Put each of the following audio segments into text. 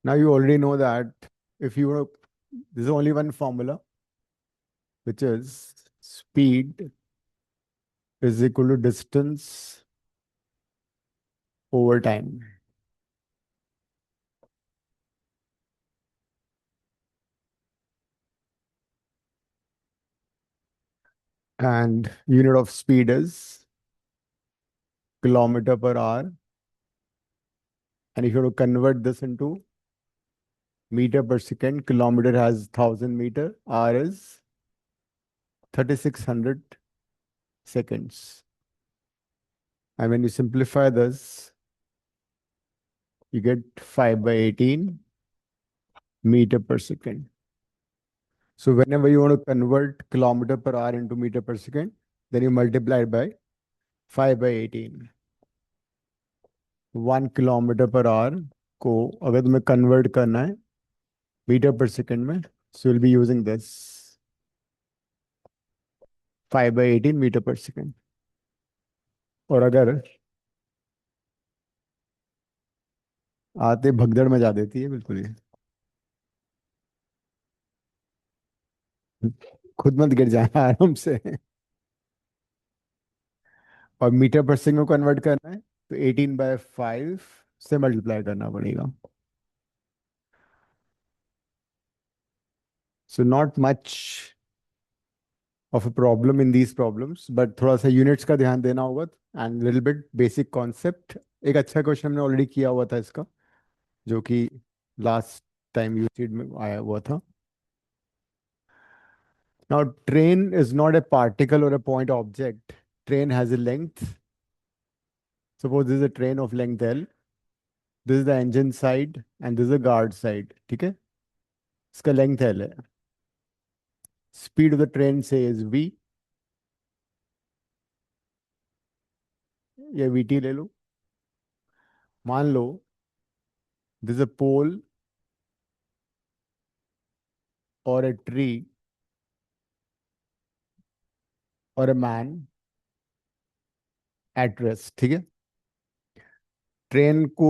Now you already know that if you were, there's only one formula, which is speed is equal to distance over time. And unit of speed is kilometer per hour. And if you want to convert this into meter per second, kilometer has 1000 meter, hour is 3600 seconds. And when you simplify this, you get 5 by 18 meter per second. So whenever you want to convert kilometer per hour into meter per second, then you multiply it by 5 by 18. 1 kilometre per our को अगर तुम्हें convert करना है metre पर second में, so will be using this 5 by 18 metre पर second. और अगर आते भगदड़ मचा देती है बिल्कुल ये. खुद मत गिर जाना आराम से. और मीटर पर सेकंड को कन्वर्ट करना है तो 18/5 से मल्टीप्लाई करना पड़ेगा. So not much of a problem in these problems, but थोड़ा सा यूनिट्स का ध्यान देना होगा and little bit basic concept. एक अच्छा क्वेश्चन हमने ऑलरेडी किया हुआ था इसका, जो कि लास्ट टाइम यूसीड में आया हुआ था. Now train is not a particle और a point object. Train has a length. Suppose this is a train of length L. This is the engine side and this is the guard side. ठीक है, इसका length L है. Speed of the train say is V. या VT ले लो. मान लो this is a pole or a tree or a man at rest. ठीक है, train को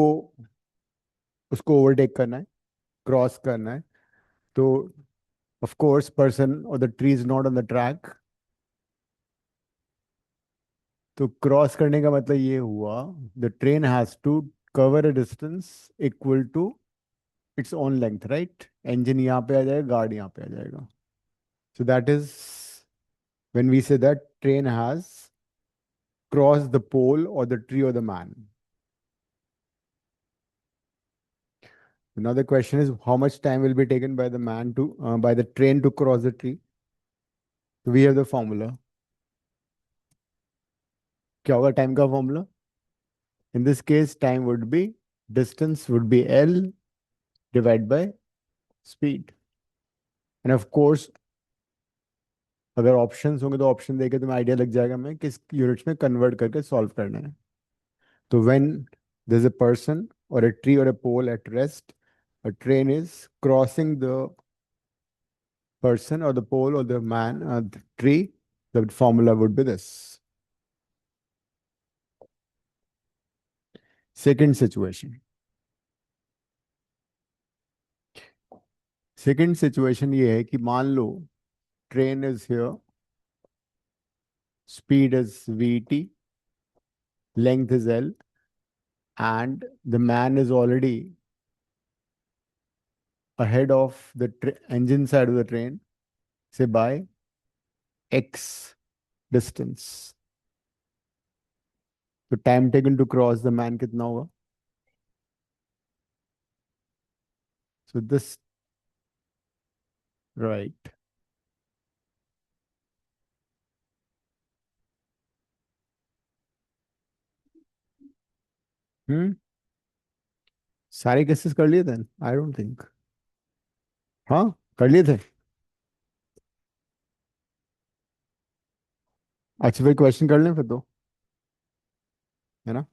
उसको ओवरटेक करना है, क्रॉस करना है. तो of course person or the tree is not on the track. तो क्रॉस करने का मतलब ये हुआ the train has to cover a distance equal to its own length, right. Engine यहाँ पे आ जाएगा, गार्ड यहाँ पे आ जाएगा. So that is when we say that train has cross the pole और द ट्री और the man. Now the question is how much time will be taken by the man to by the train to cross the tree. We have the formula. क्या होगा time का formula? In this case time would be distance would be L divided by speed. And of course अगर options होंगे तो option देके तुम्हें idea लग जाएगा मैं किस यूनिट्स में कन्वर्ट करके सॉल्व करना है. तो when there is a person और अ ट्री और a pole at rest, a train is crossing the person or the pole or the man the tree, the formula would be this. Second situation. Second situation ये है कि मान लो train is here, speed is vt, length is L, and the man is already ahead of the engine side of the train, say by x distance. तो time taken to cross the man कितना होगा? So this right. हम्म, सारे cases कर लिए थे? I don't think. हाँ, कर लिए थे. अच्छा फिर क्वेश्चन कर लें फिर तो, है ना.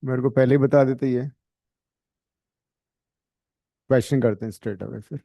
मेरे को पहले ही बता देते ये. क्वेश्चन करते हैं स्ट्रेट अवे फिर.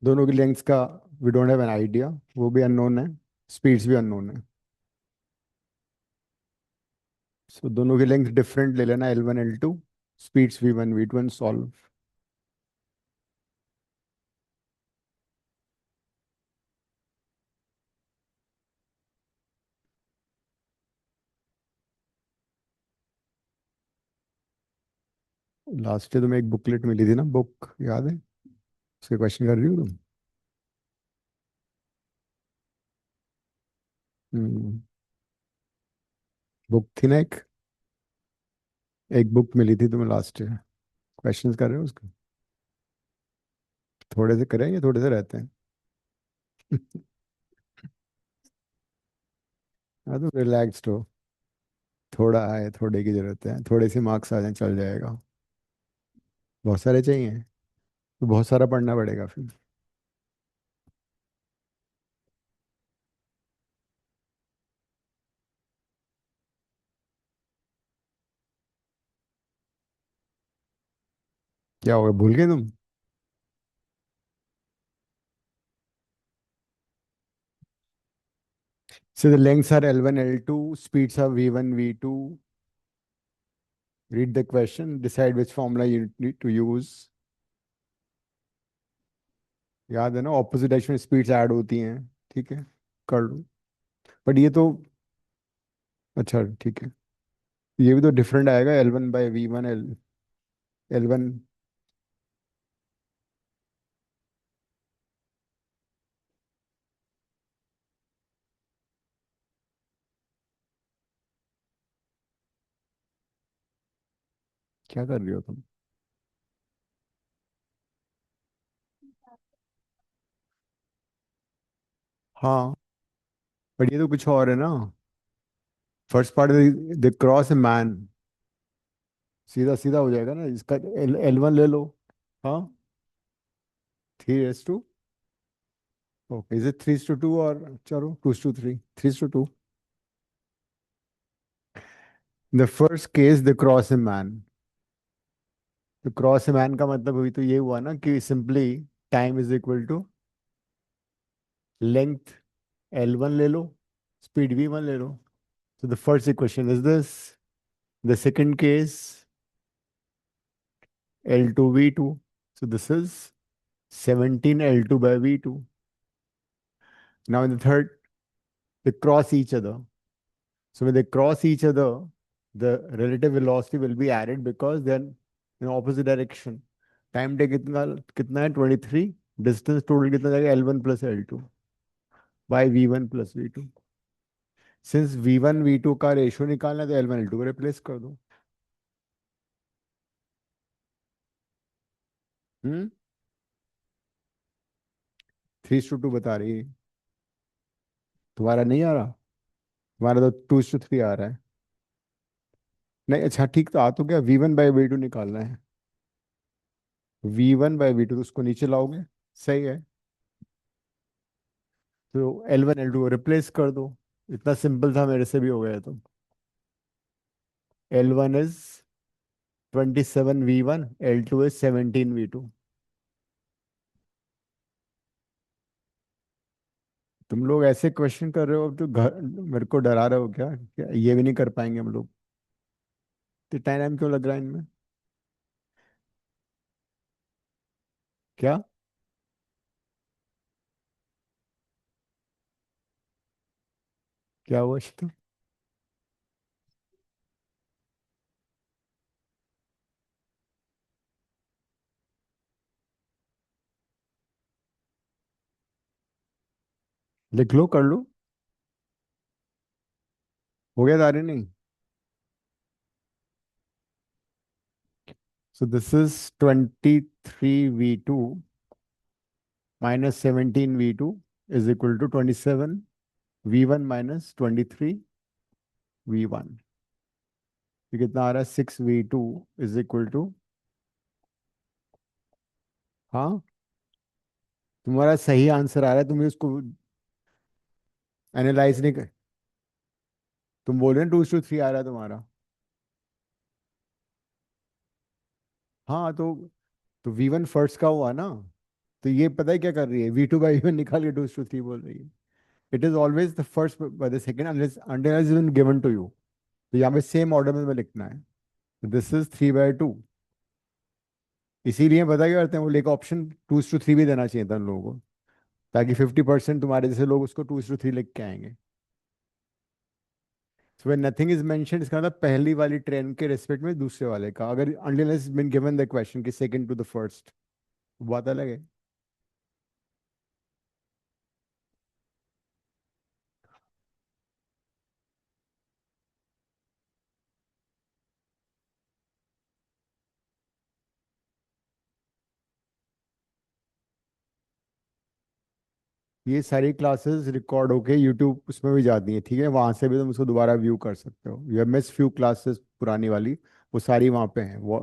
दोनों की लेंथ्स का we don't have an idea, वो भी अननोन है, स्पीड्स भी अननोन है। सो दोनों की लेंथ डिफरेंट ले लेना, L1 L2, speeds V1 V2 and solve. Last day तुम्हें एक बुकलेट मिली थी ना, बुक याद है? उसके क्वेश्चन कर रही हो तुम? बुक थी ना एक, एक बुक मिली थी तुम्हें लास्ट ईयर, क्वेश्चंस कर रहे हो उसके? थोड़े से करें या थोड़े से रहते हैं? हाँ तो रिलैक्स्ड हो, थोड़ा आए, थोड़े की जरूरत है, थोड़े से मार्क्स आ जाए चल जाएगा। बहुत सारे चाहिए तो बहुत सारा पढ़ना पड़ेगा फिर। क्या होगा, भूल गए तुम? So the lengths are L1 L2, speeds are V1 V2. Read the question, decide which formula you need to use. याद है ना, ऑपोजिट डायरेक्शन में स्पीड्स ऐड होती हैं। ठीक है, कर लो। बट ये तो, अच्छा ठीक है, ये भी तो डिफरेंट आएगा, L1/V1 L1। क्या कर रही हो तुम? हाँ, बट ये तो कुछ और है ना। First part, the cross man, सीधा सीधा हो जाएगा ना इसका। L1 ले लो। हाँ, 3:2। ओके, इज इट 3:2 और चलो 2:3, 3:2। The first case the cross man, तो क्रॉस मैन का मतलब अभी तो ये हुआ ना कि simply time is equal to length, L1 ले लो, स्पीड V1 ले लो। So the first equation is this. The second case, L2 V2. So this is 17 L2 by V2. Now in the third, they cross each other. So when they cross each other, the relative velocity will be added because they're in opposite direction. Time take कितना है 23, distance total कितना जाएगा L1 plus L2 by V1 plus V2। Since V1 V2 का ratio निकालना है तो L1 L2 को replace कर दो। हम्म, 3:2 बता रही है। तुम्हारा नहीं आ रहा? तुम्हारा तो 2:3 आ रहा है। नहीं, अच्छा ठीक, तो आ तो गया, V1/V2 निकालना है। V1/V2 तो उसको नीचे लाओगे, सही है। तो L1 L2 को रिप्लेस कर दो। इतना सिंपल था, मेरे से भी हो गया। तो L1 is 27 V1, L2 is 17 V2। तुम लोग ऐसे क्वेश्चन कर रहे हो, अब तो घर मेरे को डरा रहे हो क्या ये भी नहीं कर पाएंगे हम लोग? तो टाइम क्यों लग रहा है इनमें? क्या? क्या हुआ तो? लिख लो, कर लो। हो गया तारे नहीं? So this is 23 V2 -17 V2 is equal to 27 V1 -23 V1। ये कितना आ रहा है? 6 V2 इज इक्वल टू, हाँ, तुम्हारा सही आंसर आ रहा है, तुम्हें उसको एनालाइज नहीं कर। तुम बोल रहे हो 2:3 आ रहा है तुम्हारा। हाँ तो V1 फर्स्ट का हुआ ना, तो ये पता है क्या कर रही है, V2/V1 निकाल के 2:3 बोल रही है। It is always the first by the second unless unless is been given to you. तो यहाँ पे सेम ऑर्डर में लिखना है। This is 3/2। इसीलिए पता क्या करते हैं, वो लेकर ऑप्शन 2:3 भी देना चाहिए था उन लोगों को, ताकि 50% तुम्हारे जैसे लोग उसको 2:3 लिख के आएंगे। So when nothing is mentioned, इसका मतलब पहली वाली ट्रेन के रिस्पेक्ट में दूसरे वाले का, अगर unless been given the question कि सेकंड टू द फर्स्ट, बात अलग है। ये सारी क्लासेस रिकॉर्ड होके यूट्यूब उसमें भी जाती हैं, ठीक है, वहां से भी तुम उसको दोबारा व्यू कर सकते हो। You have miss few classes पुरानी वाली, वो सारी वहां पे हैं वो।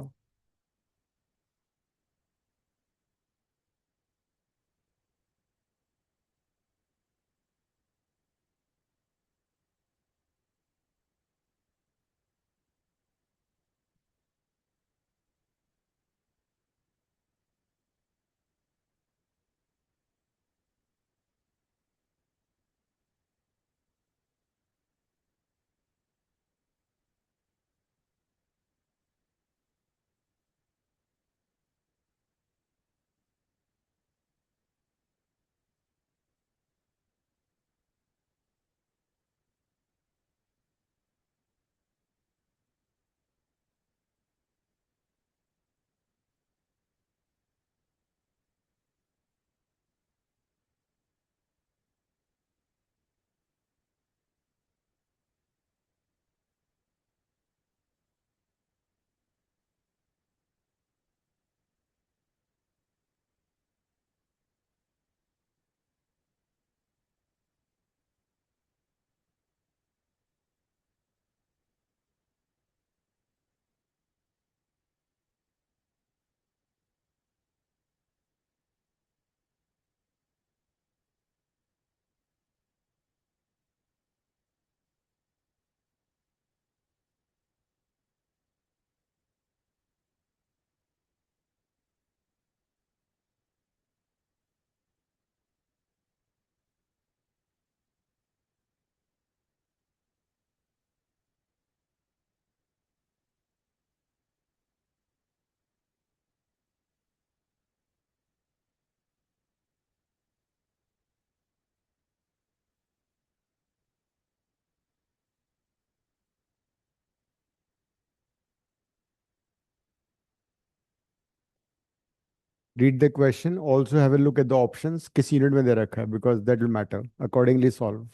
Read the question, also have a look at the options, किस यूनिट में दे रखा है, because that will matter, accordingly solve.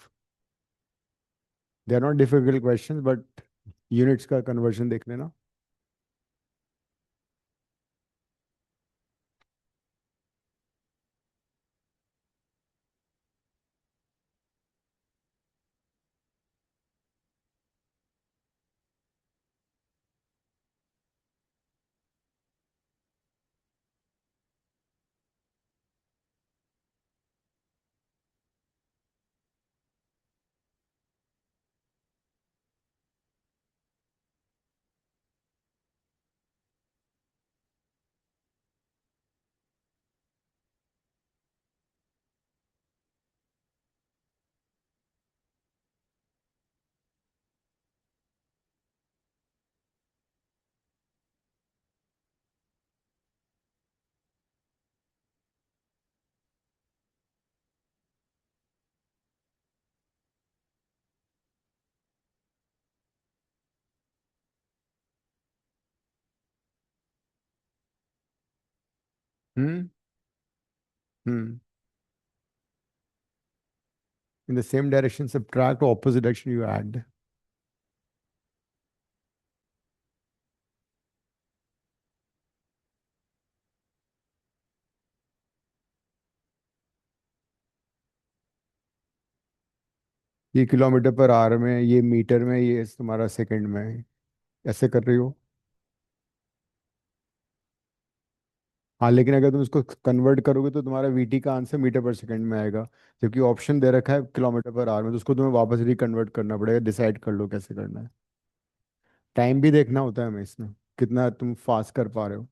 They are not difficult questions, but units का कन्वर्जन देख लेना। Hmm. Hmm. In the same direction subtract, opposite direction you add. ये kilometre per hour में, ये मीटर में, ये तुम्हारा सेकंड में है। ऐसे कर रही हो। हाँ, लेकिन अगर तुम इसको कन्वर्ट करोगे तो तुम्हारा VT का आंसर मीटर पर सेकंड में आएगा, जबकि ऑप्शन दे रखा है किलोमीटर पर आवर में, तो उसको तुम्हें वापस रिकन्वर्ट करना पड़ेगा। डिसाइड कर लो कैसे करना है। टाइम भी देखना होता है हमें इसमें, कितना तुम फास्ट कर पा रहे हो।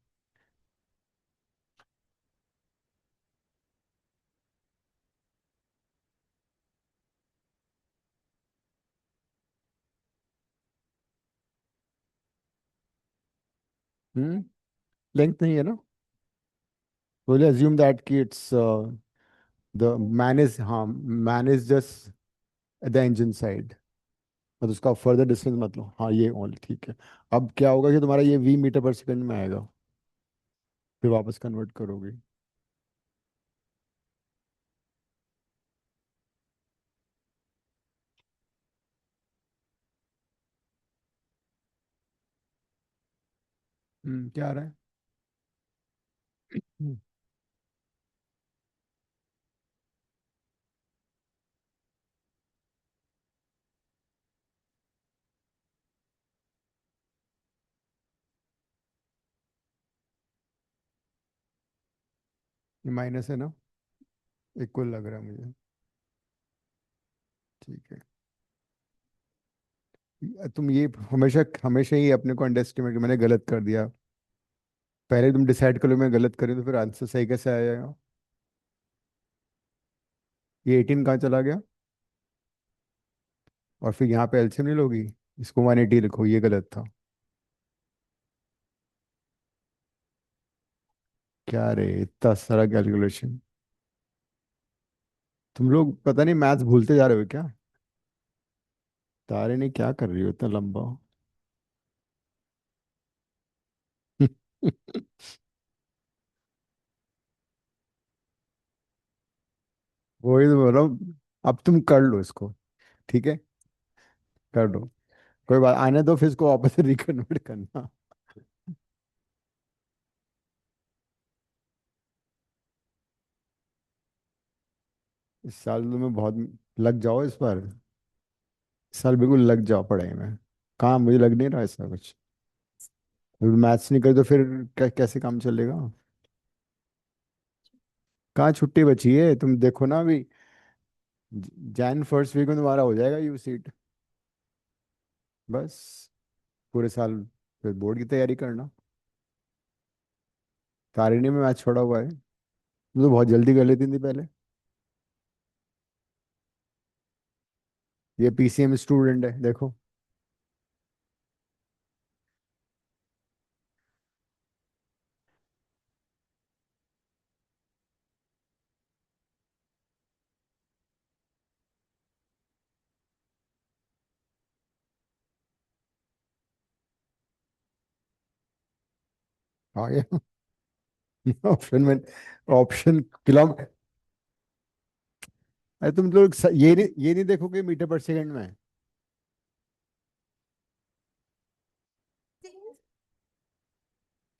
हम्म, लेंथ नहीं है ना। बोले अज्यूम दैट कि इट्स द मैन इज, हाँ, man is just the engine side, मतलब उसका फर्दर डिस्टेंस मत लो। हाँ ये ऑल ठीक है। अब क्या होगा कि तुम्हारा ये वी मीटर पर सेकंड में आएगा, फिर वापस कन्वर्ट करोगे। क्या आ रहा है? ये माइनस है ना, इक्वल लग रहा है मुझे। ठीक है। तुम ये हमेशा हमेशा ही अपने को अंडर एस्टिमेट, मैंने गलत कर दिया। पहले तुम डिसाइड कर लो मैं गलत करी तो फिर आंसर सही कैसे आएगा? ये 18 कहाँ चला गया? और फिर यहाँ पे एलसीएम नहीं लोगी, इसको 180 लिखो, ये गलत था। क्या रे, इतना सारा कैलकुलेशन! तुम लोग पता नहीं मैथ्स भूलते जा रहे हो क्या? तारे ने क्या कर रही हो इतना लंबा? वही तो बोल रहा हूँ। अब तुम कर लो इसको, ठीक है, कर दो। कोई बात, आने दो, फिर इसको वापस रिकन्वर्ट करना। इस साल तुम्हें बहुत लग जाओ इस बार। इस साल बिल्कुल लग जाओ पढ़ाई में। काम मुझे लग नहीं रहा ऐसा कुछ। मैथ्स नहीं करे तो फिर कैसे काम चलेगा? कहाँ छुट्टी बची है, तुम देखो ना अभी। जैन फर्स्ट वीक में तुम्हारा हो जाएगा यू सीट। बस पूरे साल फिर बोर्ड की तैयारी करना। तारिणी में मैथ छोड़ा हुआ है, तुम तो बहुत जल्दी कर लेती थी पहले। ये पीसीएम स्टूडेंट है देखो। आ गया। ऑप्शन में, ऑप्शन किलोमीटर। अरे तुम लोग ये नहीं देखोगे मीटर पर सेकंड में?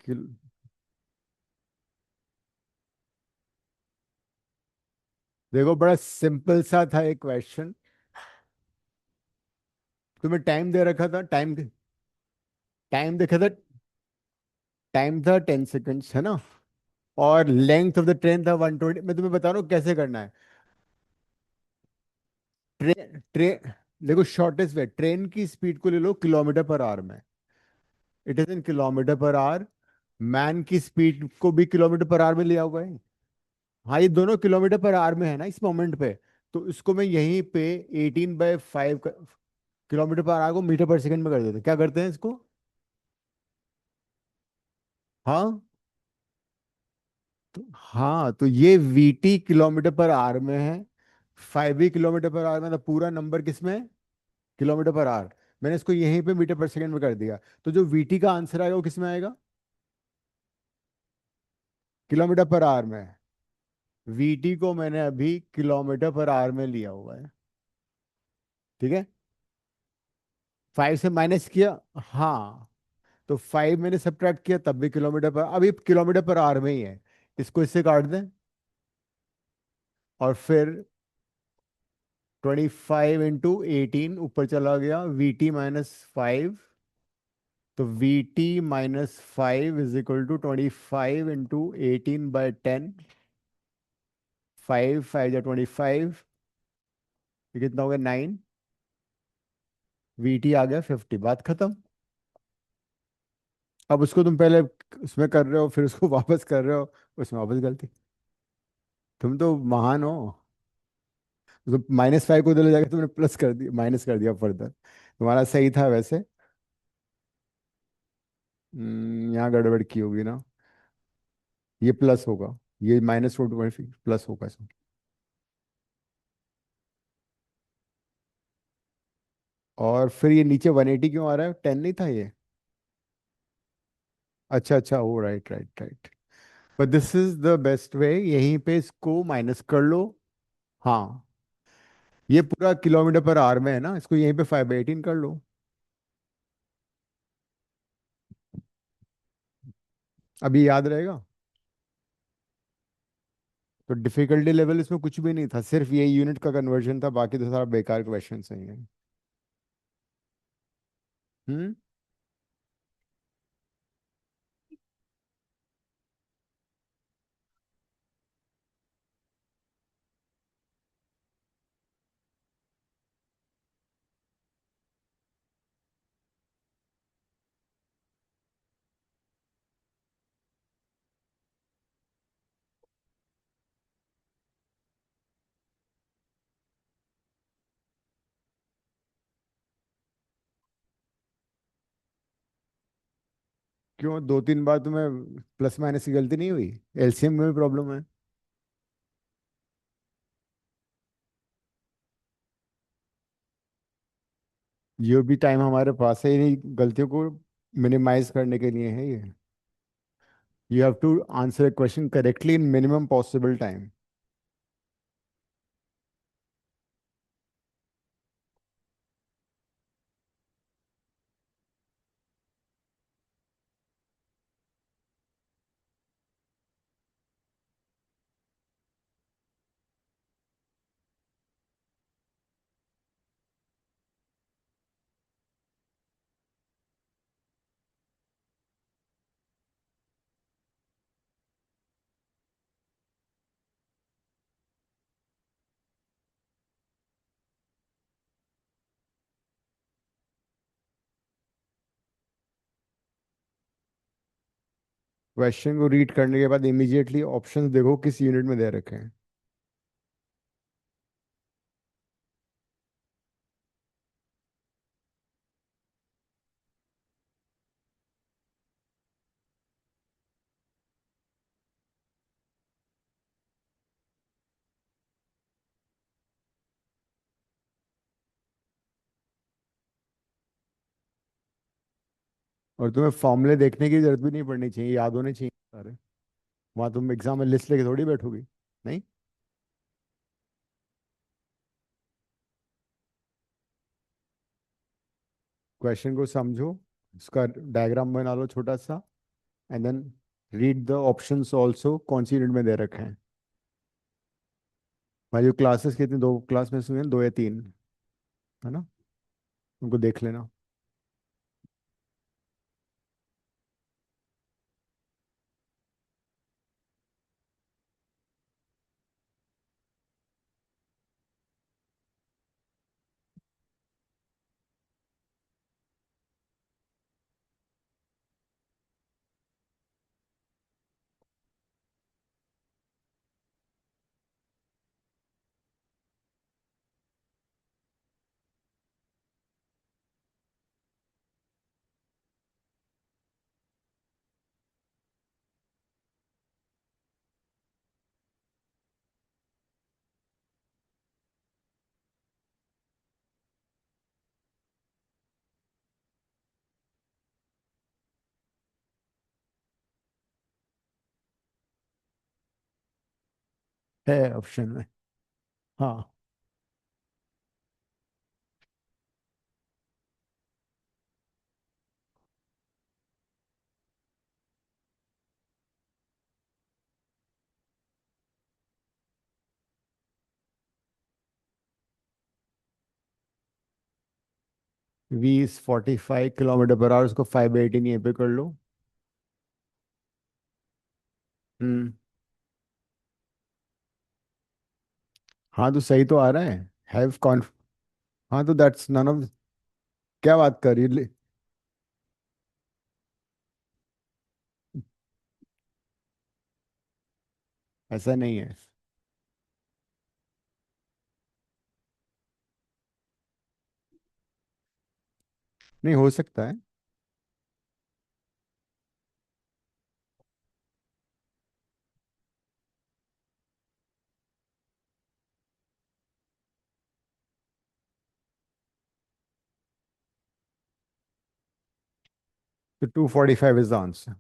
किल, देखो बड़ा सिंपल सा था एक क्वेश्चन। तुम्हें टाइम दे रखा था, टाइम देखा था, टाइम था 10 सेकंड्स है ना, और लेंथ ऑफ द ट्रेन था 120। मैं तुम्हें बता रहा हूँ कैसे करना है। ट्रेन ट्रेन देखो, शॉर्टेस्ट वे, ट्रेन की स्पीड को ले लो किलोमीटर पर आवर में। It is in kilometre per our. Man की स्पीड को भी किलोमीटर पर आवर में लिया हुआ है। हाँ ये दोनों किलोमीटर पर आवर में है ना इस मोमेंट पे। तो इसको मैं यहीं पे 18/5 किलोमीटर पर आवर को मीटर पर सेकंड में कर देते, क्या करते हैं इसको? हाँ तो, हाँ तो ये वीटी किलोमीटर पर आवर में है, 5 भी किलोमीटर पर आवर में, तो पूरा नंबर किस में है? Kilometre per our. मैंने इसको यहीं पे मीटर पर सेकंड में कर दिया, तो जो वीटी का आंसर आएगा वो किस में आएगा? किलोमीटर पर आवर में। वीटी को मैंने अभी किलोमीटर पर आवर में लिया हुआ है, ठीक है। 5 से माइनस किया, हाँ, तो 5 मैंने सब्ट्रैक्ट किया तब भी किलोमीटर पर, अभी किलोमीटर पर आवर में ही है। इसको इससे काट दें, और फिर 25 × 18 ऊपर चला गया, VT-5। तो VT-5 इज इक्वल टू 25 × 18/10। 5 5 जा 25, ये कितना हो गया 9। VT आ गया 50, बात खत्म। अब उसको तुम पहले उसमें कर रहे हो, फिर उसको वापस कर रहे हो, उसमें वापस गलती। तुम तो महान हो। तो -5 को उधर ले जाकर तुमने प्लस कर दिया, माइनस कर दिया फर्दर, तुम्हारा सही था वैसे। यहाँ गड़बड़ की होगी ना। ये प्लस होगा, ये -4 प्लस होगा इसमें। और फिर ये नीचे 180 क्यों आ रहा है, 10 नहीं था ये? अच्छा अच्छा, oh right right right. But this is the best way, यहीं पे इसको माइनस कर लो। हाँ, ये पूरा किलोमीटर पर आवर में है ना, इसको यहीं पे 5/18 कर लो। अभी याद रहेगा। तो डिफिकल्टी लेवल इसमें कुछ भी नहीं था, सिर्फ ये यूनिट का कन्वर्जन था, बाकी तो सारा बेकार क्वेश्चन ही है। हम्म। क्यों 2-3 बार तुम्हें प्लस माइनस की गलती नहीं हुई? एलसीएम में भी प्रॉब्लम है। ये भी टाइम हमारे पास है, इन्हीं गलतियों को मिनिमाइज करने के लिए है ये। You have to answer a question correctly in minimum possible time. Question को रीड करने के बाद इमीडिएटली ऑप्शंस देखो किस यूनिट में दे रखे हैं। और तुम्हें फॉर्मूले देखने की जरूरत भी नहीं पड़नी चाहिए, याद होने चाहिए सारे। वहां तुम एग्जाम में लिस्ट लेके थोड़ी बैठोगी। नहीं। क्वेश्चन को समझो, उसका डायग्राम बना लो छोटा सा, and then read the options also कौन सी यूनिट में दे रखे हैं। हमारी जो क्लासेस कितनी, 2 क्लास में से हुई हैं, 2 या 3, है ना? उनको देख लेना। है ऑप्शन में। हाँ। वी इज 45 km/h, उसको 5/18 यहीं पे कर लो। हम्म। हाँ तो सही तो आ रहा है। हैव कॉन्फ हाँ तो दैट्स नन ऑफ, क्या बात कर रही है? ऐसा नहीं है। नहीं हो सकता है। तो 245 इज द आंसर।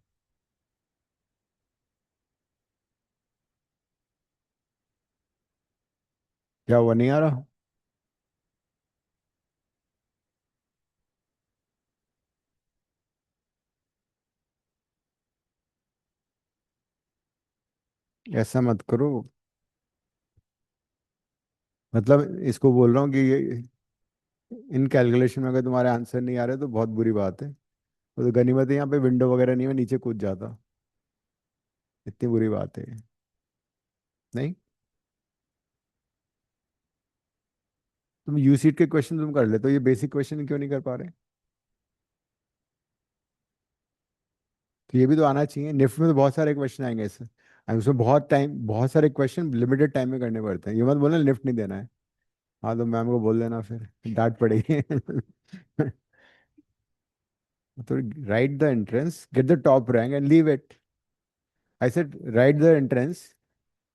क्या हुआ, नहीं आ रहा? ऐसा मत करो। मतलब इसको बोल रहा हूँ कि इन कैलकुलेशन में अगर तुम्हारे आंसर नहीं आ रहे तो बहुत बुरी बात है। तो गनीमत है यहाँ पे विंडो वगैरह नहीं है, मैं नीचे कूद जाता। इतनी बुरी बात है। नहीं, तुम यूसीट के क्वेश्चन तुम कर ले, तो ये बेसिक क्वेश्चन क्यों नहीं कर पा रहे? तो ये भी तो आना चाहिए। निफ्ट में तो बहुत सारे क्वेश्चन आएंगे इससे, और उसमें बहुत सारे क्वेश्चन लिमिटेड टाइम में करने पड़ते हैं। ये मत बोलना निफ्ट नहीं देना है। हाँ तो मैम को बोल देना, फिर डांट पड़ेगी। तो write the entrance, get the top rank and leave it. I said write the entrance,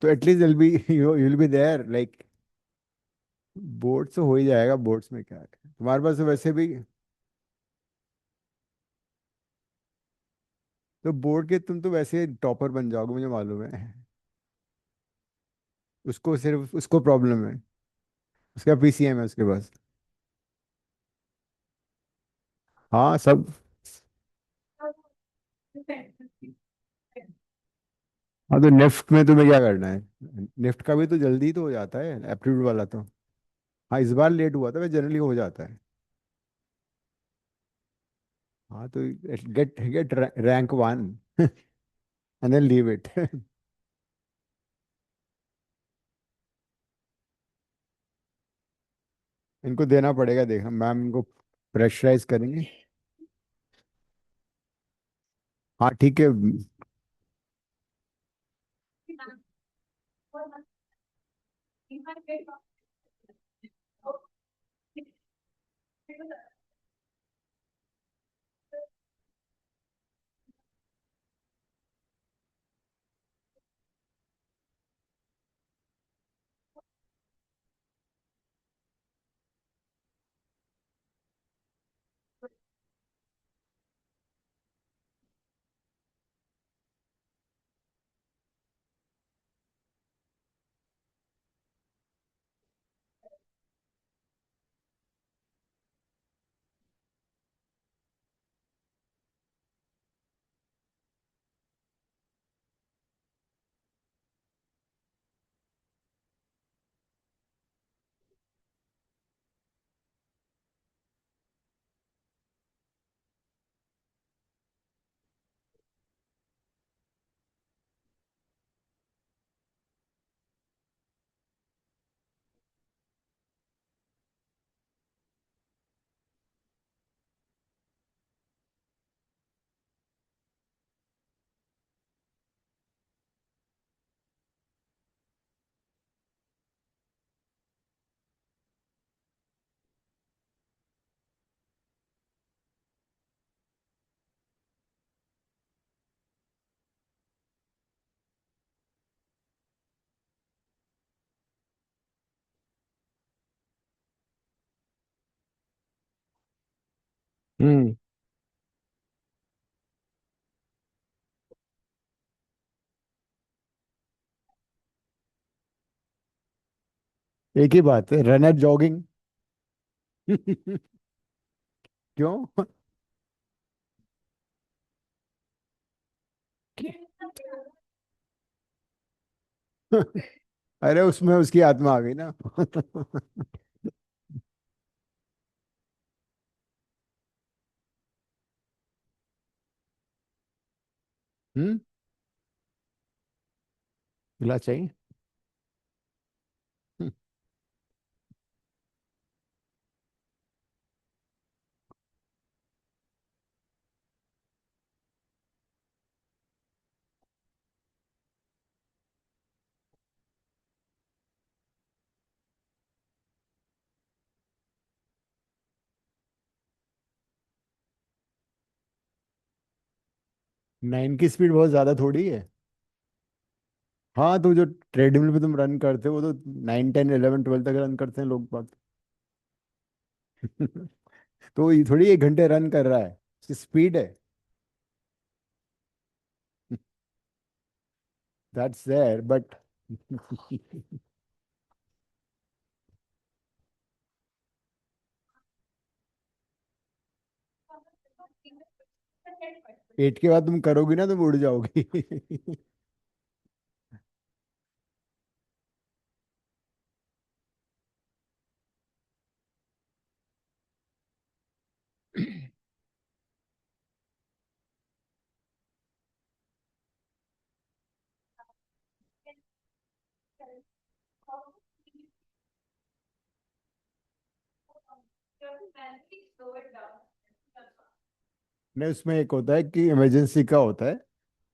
तो at least will be you will be there like. Board से हो ही जाएगा, बोर्ड्स में क्या है तुम्हारे पास तो वैसे भी। तो बोर्ड के तुम तो वैसे टॉपर बन जाओगे, मुझे मालूम है। उसको सिर्फ उसको प्रॉब्लम है, उसका पीसीएम है उसके पास। हाँ सब। हाँ तो निफ्ट में तुम्हें क्या करना है? निफ्ट का भी तो जल्दी तो हो जाता है एप्टीट्यूड वाला तो। हाँ इस बार लेट हुआ था, वह जनरली हो जाता है। हाँ तो get get rank one and then leave it. इनको देना पड़ेगा, देखना मैम इनको प्रेशराइज करेंगे। हाँ ठीक है। हम्म। एक ही बात है, रन एट जॉगिंग। क्यों? अरे उसमें उसकी आत्मा आ गई ना। हम्म। गिला चाहिए। 9 की स्पीड बहुत ज्यादा थोड़ी है। हाँ तो जो ट्रेडमिल पे तुम रन करते हो वो तो 9 10 11 12 तक रन करते हैं लोग बाग। तो ये थोड़ी 1 घंटे रन कर रहा है, उसकी स्पीड है। That's there, but 8 के बाद तुम करोगी ना तुम उड़ जाओगी. नहीं, उसमें एक होता है कि इमरजेंसी का होता है.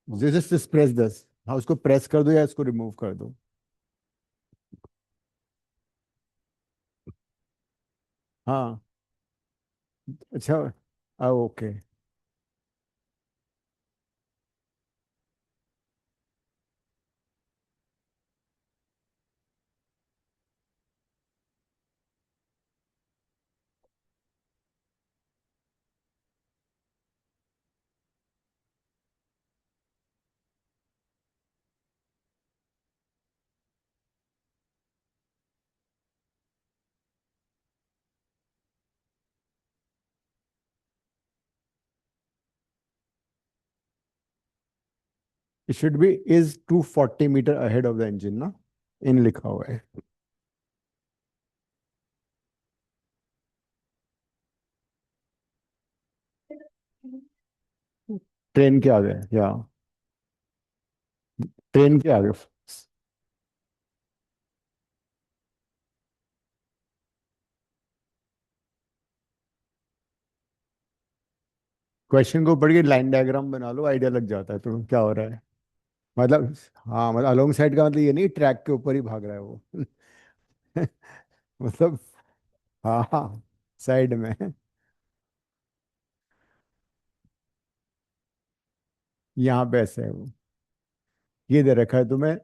जस्ट प्रेस दस. हाँ, उसको प्रेस कर दो या इसको रिमूव कर दो. हाँ. अच्छा. Okay. It should be is 240 metre ahead of the engine ना. इन लिखा हुआ है. ट्रेन के आगे या ट्रेन के आगे. क्वेश्चन को पढ़ के लाइन डायग्राम बना लो, आइडिया लग जाता है तुम्हें क्या हो रहा है. मतलब. हाँ, मतलब अलोंग साइड का मतलब ये नहीं ट्रैक के ऊपर ही भाग रहा है वो. मतलब. हाँ हाँ. साइड में. यहाँ पे ऐसे है वो. ये दे रखा है तुम्हें.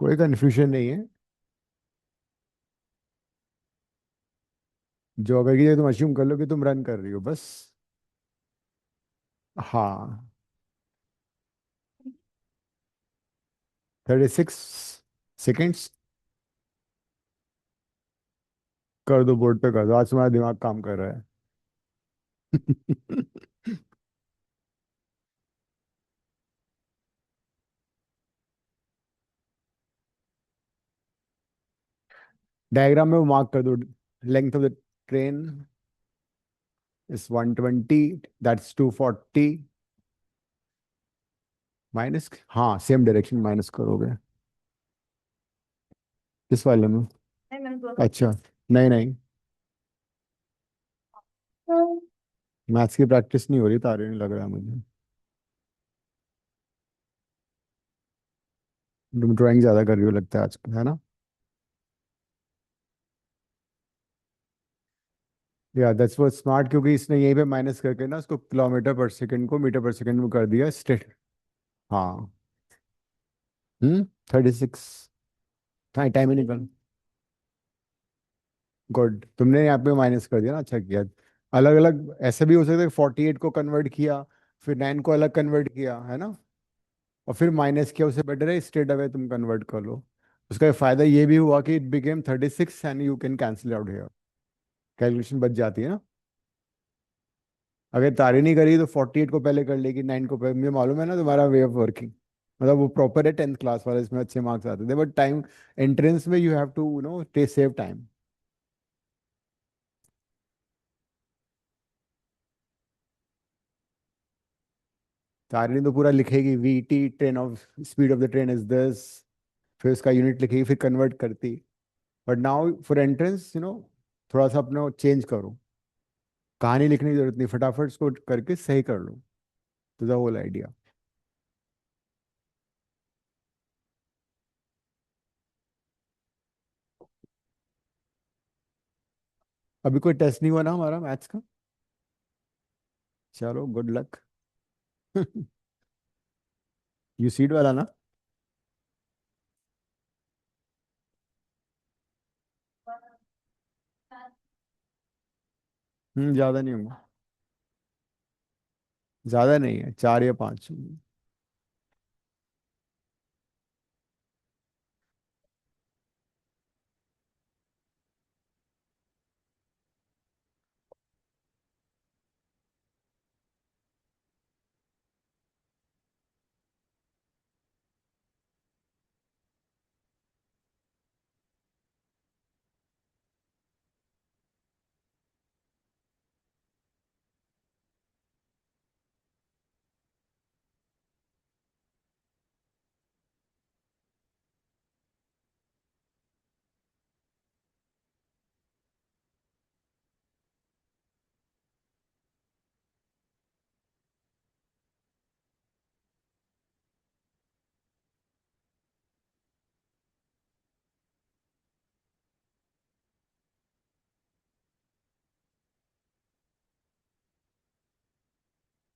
कोई कंफ्यूजन नहीं है. जो अगर ये तुम अश्यूम कर लो कि तुम रन कर रही हो बस. हाँ. 36 सेकेंड्स. कर दो, बोर्ड पे कर दो, आज तुम्हारा दिमाग काम कर रहा है. डायग्राम में वो मार्क कर दो. Length of the train is 120. That's 240 minus. हाँ, सेम डायरेक्शन माइनस करोगे. किस वाले में? अच्छा. नहीं नहीं. मैथ्स की प्रैक्टिस नहीं हो रही, तारे नहीं लग रहा है मुझे. तुम ड्राइंग ज्यादा कर रही हो लगता है आजकल, है ना? या दैट्स वो स्मार्ट, क्योंकि इसने यहीं पे माइनस करके ना उसको किलोमीटर पर सेकंड को मीटर पर सेकंड में कर दिया स्ट्रेट. हाँ. 36. टाइम टाइम ही निकल. गुड, तुमने यहाँ पे माइनस कर दिया ना, अच्छा किया. अलग अलग ऐसे भी हो सकता है, 48 को कन्वर्ट किया, फिर 9 को अलग कन्वर्ट किया, है ना? और फिर माइनस किया, उससे बेटर है स्ट्रेट अवे तुम कन्वर्ट कर लो. उसका फायदा ये भी हुआ कि it became 36 and you can cancel out here. Calculation बच जाती है ना. अगर तारी नहीं करी तो 48 को पहले कर लेगी, 9 को पहले. मुझे मालूम है ना तुम्हारा वे ऑफ वर्किंग. मतलब वो प्रॉपर है, 10th क्लास वाला, इसमें अच्छे मार्क्स आते थे, बट टाइम एंट्रेंस में यू हैव टू टे सेव टाइम. तारिणी तो पूरा लिखेगी, V T train of speed of the train is this, फिर उसका यूनिट लिखेगी, फिर कन्वर्ट करती। बट नाउ फॉर एंट्रेंस थोड़ा सा अपना चेंज करो, कहानी लिखने की जरूरत नहीं, फटाफट उसको करके सही कर लो। तो द होल आइडिया। अभी कोई टेस्ट नहीं हुआ ना हमारा मैथ्स का? चलो गुड लक। यू सीड वाला ना? ज्यादा नहीं होगा। ज्यादा नहीं है, 4 या 5।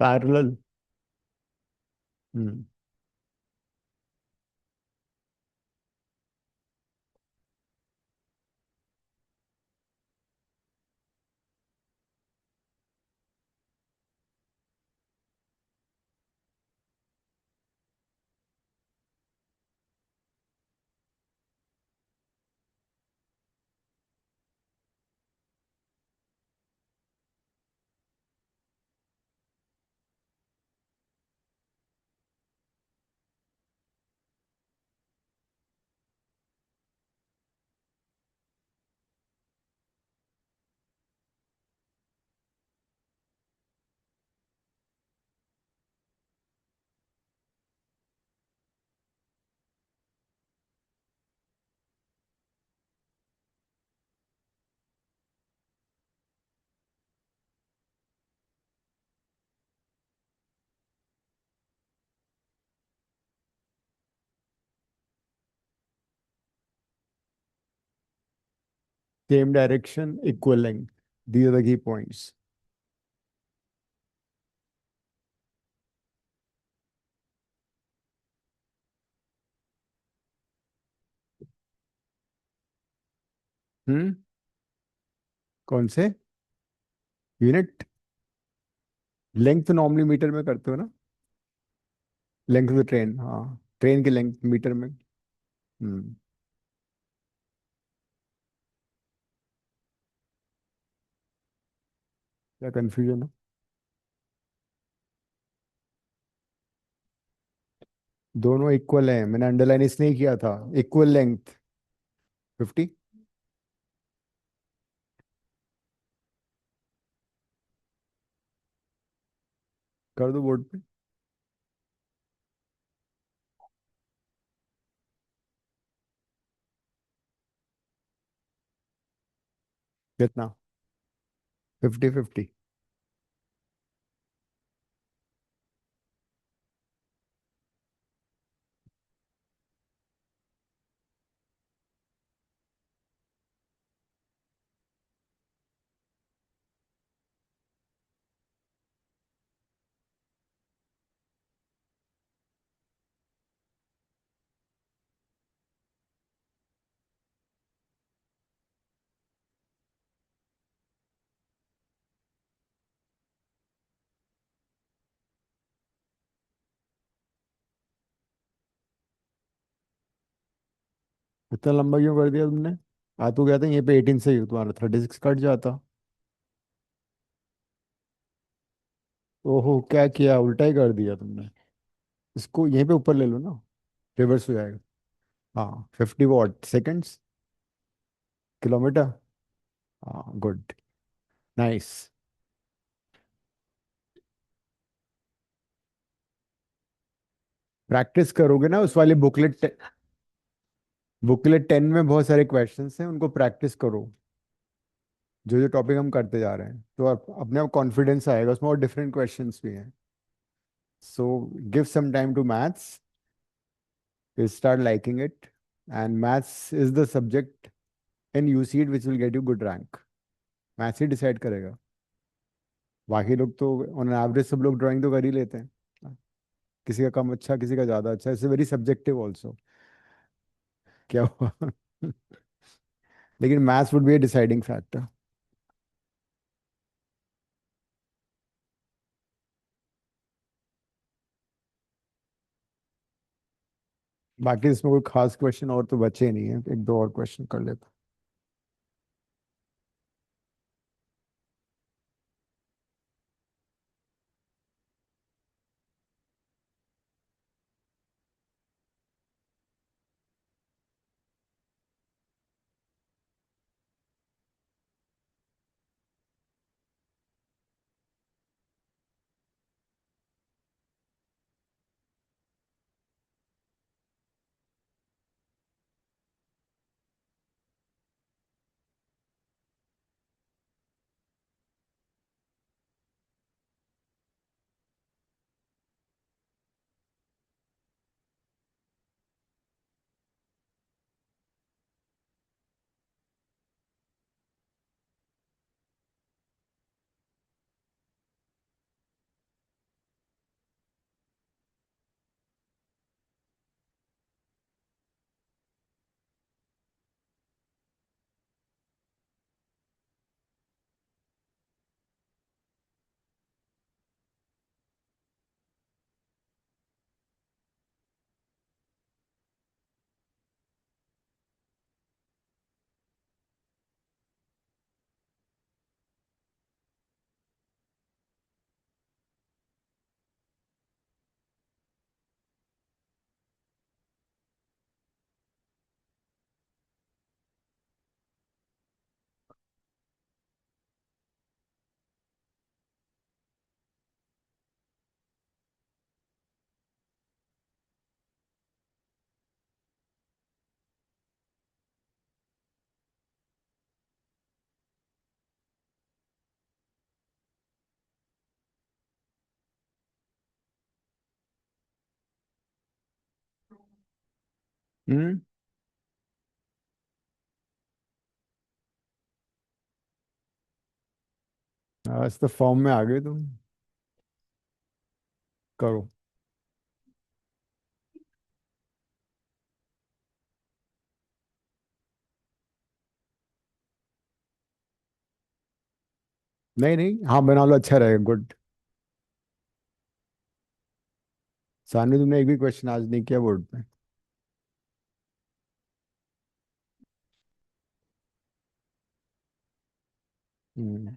Parallel. Hmm. Same direction, equal length, these are the key points. हम्म। कौन से? यूनिट? लेंथ तो नॉर्मली मीटर में करते हो ना? लेंथ ऑफ द ट्रेन, हाँ। ट्रेन की लेंथ मीटर में। हम्म। क्या कंफ्यूजन है? दोनों इक्वल है, मैंने अंडरलाइन इसलिए किया था, इक्वल लेंथ। 50। कर दो बोर्ड पे। कितना? 50-50। इतना लंबा क्यों कर दिया तुमने? आ तो गया था यहीं पे 18 से ही, तुम्हारा 36 कट जाता। ओहो, क्या किया, उल्टा ही कर दिया तुमने। इसको यहीं पे ऊपर ले लो ना, रिवर्स हो जाएगा। हाँ, 50 वॉट सेकेंड्स, किलोमीटर। हाँ गुड, नाइस। प्रैक्टिस करोगे ना उस वाली बुकलेट, बुकलेट 10 में बहुत सारे क्वेश्चंस हैं, उनको प्रैक्टिस करो, जो जो टॉपिक हम करते जा रहे हैं, तो आप अपने आप कॉन्फिडेंस आएगा, उसमें और डिफरेंट क्वेश्चंस भी हैं. So give some time to maths, you start liking it, and maths is the subject in UCET which will get you good rank. Maths he decide करेगा. बाकी लोग तो ऑन एवरेज सब लोग ड्राइंग तो कर ही लेते हैं, किसी का कम अच्छा, किसी का ज्यादा अच्छा, इट्स वेरी सब्जेक्टिव ऑल्सो. क्या हुआ? लेकिन maths would be A deciding factor. बाकी इसमें कोई खास क्वेश्चन और तो बचे नहीं है, एक दो और क्वेश्चन कर लेते. हम्म. आज तो फॉर्म में आ गए तुम. करो. नहीं नहीं, हाँ बना लो, अच्छा रहेगा, गुड. सानवी तुमने एक भी क्वेश्चन आज नहीं किया बोर्ड पे. हम्म.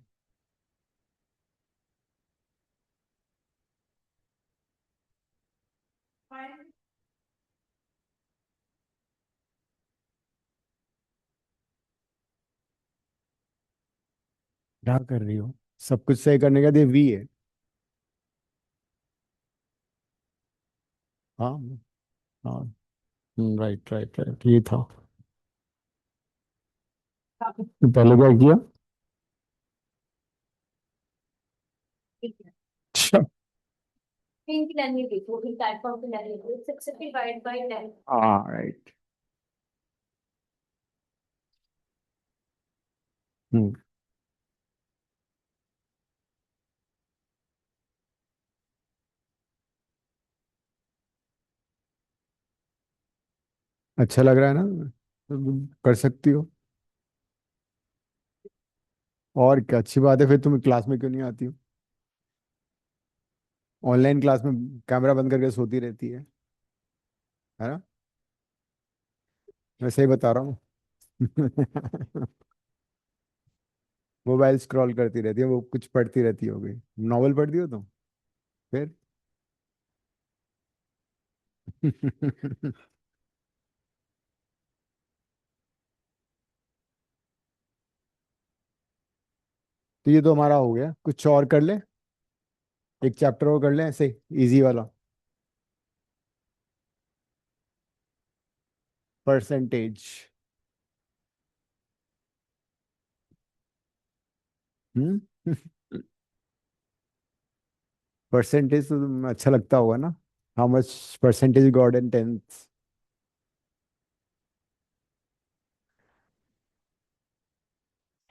क्या कर रही हो? सब कुछ सही करने का दे वी है. हाँ. हाँ. राइट राइट राइट, ये था. तो पहले क्या किया? अच्छा. हाँ राइट. हम्म. अच्छा लग रहा है ना? तुम कर सकती हो. और क्या अच्छी बात है, फिर तुम क्लास में क्यों नहीं आती हो? ऑनलाइन क्लास में कैमरा बंद करके सोती रहती है ना? मैं सही बता रहा हूँ. मोबाइल स्क्रॉल करती रहती है वो, कुछ पढ़ती रहती होगी. नॉवल पढ़ती हो तुम? फिर? तो ये तो हमारा हो गया, कुछ और कर ले. एक चैप्टर और कर ले ऐसे, इजी वाला. परसेंटेज। हम्म। परसेंटेज तो अच्छा लगता होगा ना। How much percentage got in tenth?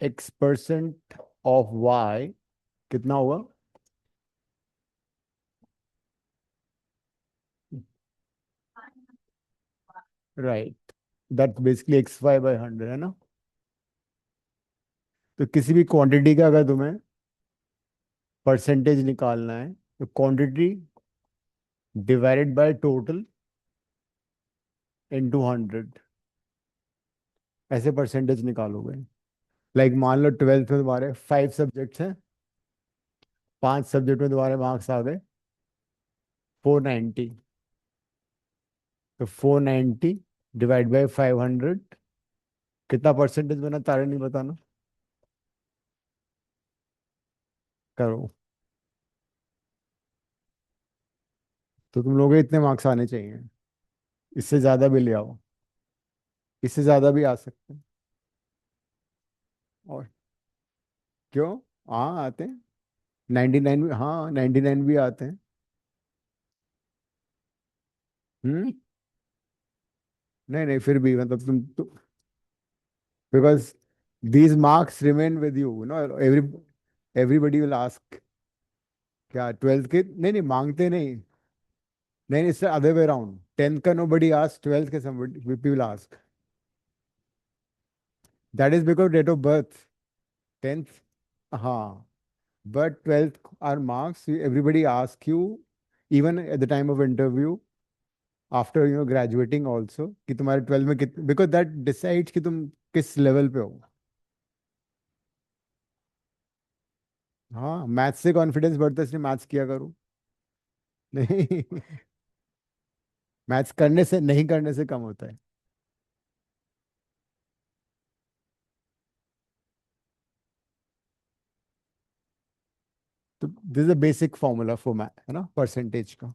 X% of Y कितना होगा? राइट, दैट बेसिकली XY/100 है ना। तो किसी भी क्वांटिटी का अगर तुम्हें परसेंटेज निकालना है तो quantity divided by total into 100, ऐसे परसेंटेज निकालोगे। लाइक मान लो 12th में तुम्हारे 5 सब्जेक्ट्स हैं, 5 सब्जेक्ट में तुम्हारे मार्क्स आ गए 490। तो 490 डिवाइड बाय 500 कितना परसेंटेज बना, तारे नहीं बताना। करो। तो तुम लोगों के इतने मार्क्स आने चाहिए, इससे ज्यादा भी ले आओ, इससे ज्यादा भी आ सकते हैं। और क्यों? हाँ आते हैं। 99 भी, हाँ 99 भी आते हैं। हम्म। नहीं नहीं, फिर भी मतलब तुम because these marks remain with you know. Everybody will ask. क्या 12th के? नहीं नहीं, मांगते नहीं। नहीं नहीं, इससे अदर वे अराउंड, 10th का नो बडी आस्क, 12th के somebody people ask. That is because date of birth. 10th, हाँ, but 12th are marks. Everybody ask you, even at the time of interview, after graduating also, कि तुम्हारे 12th में कितने, because that decides कि तुम किस level पे हो। हाँ, मैथ्स से कॉन्फिडेंस बढ़ता है, इसलिए मैथ्स किया करो। नहीं, मैथ्स करने से नहीं करने से कम होता है। तो this is a basic formula for math, है ना, परसेंटेज का।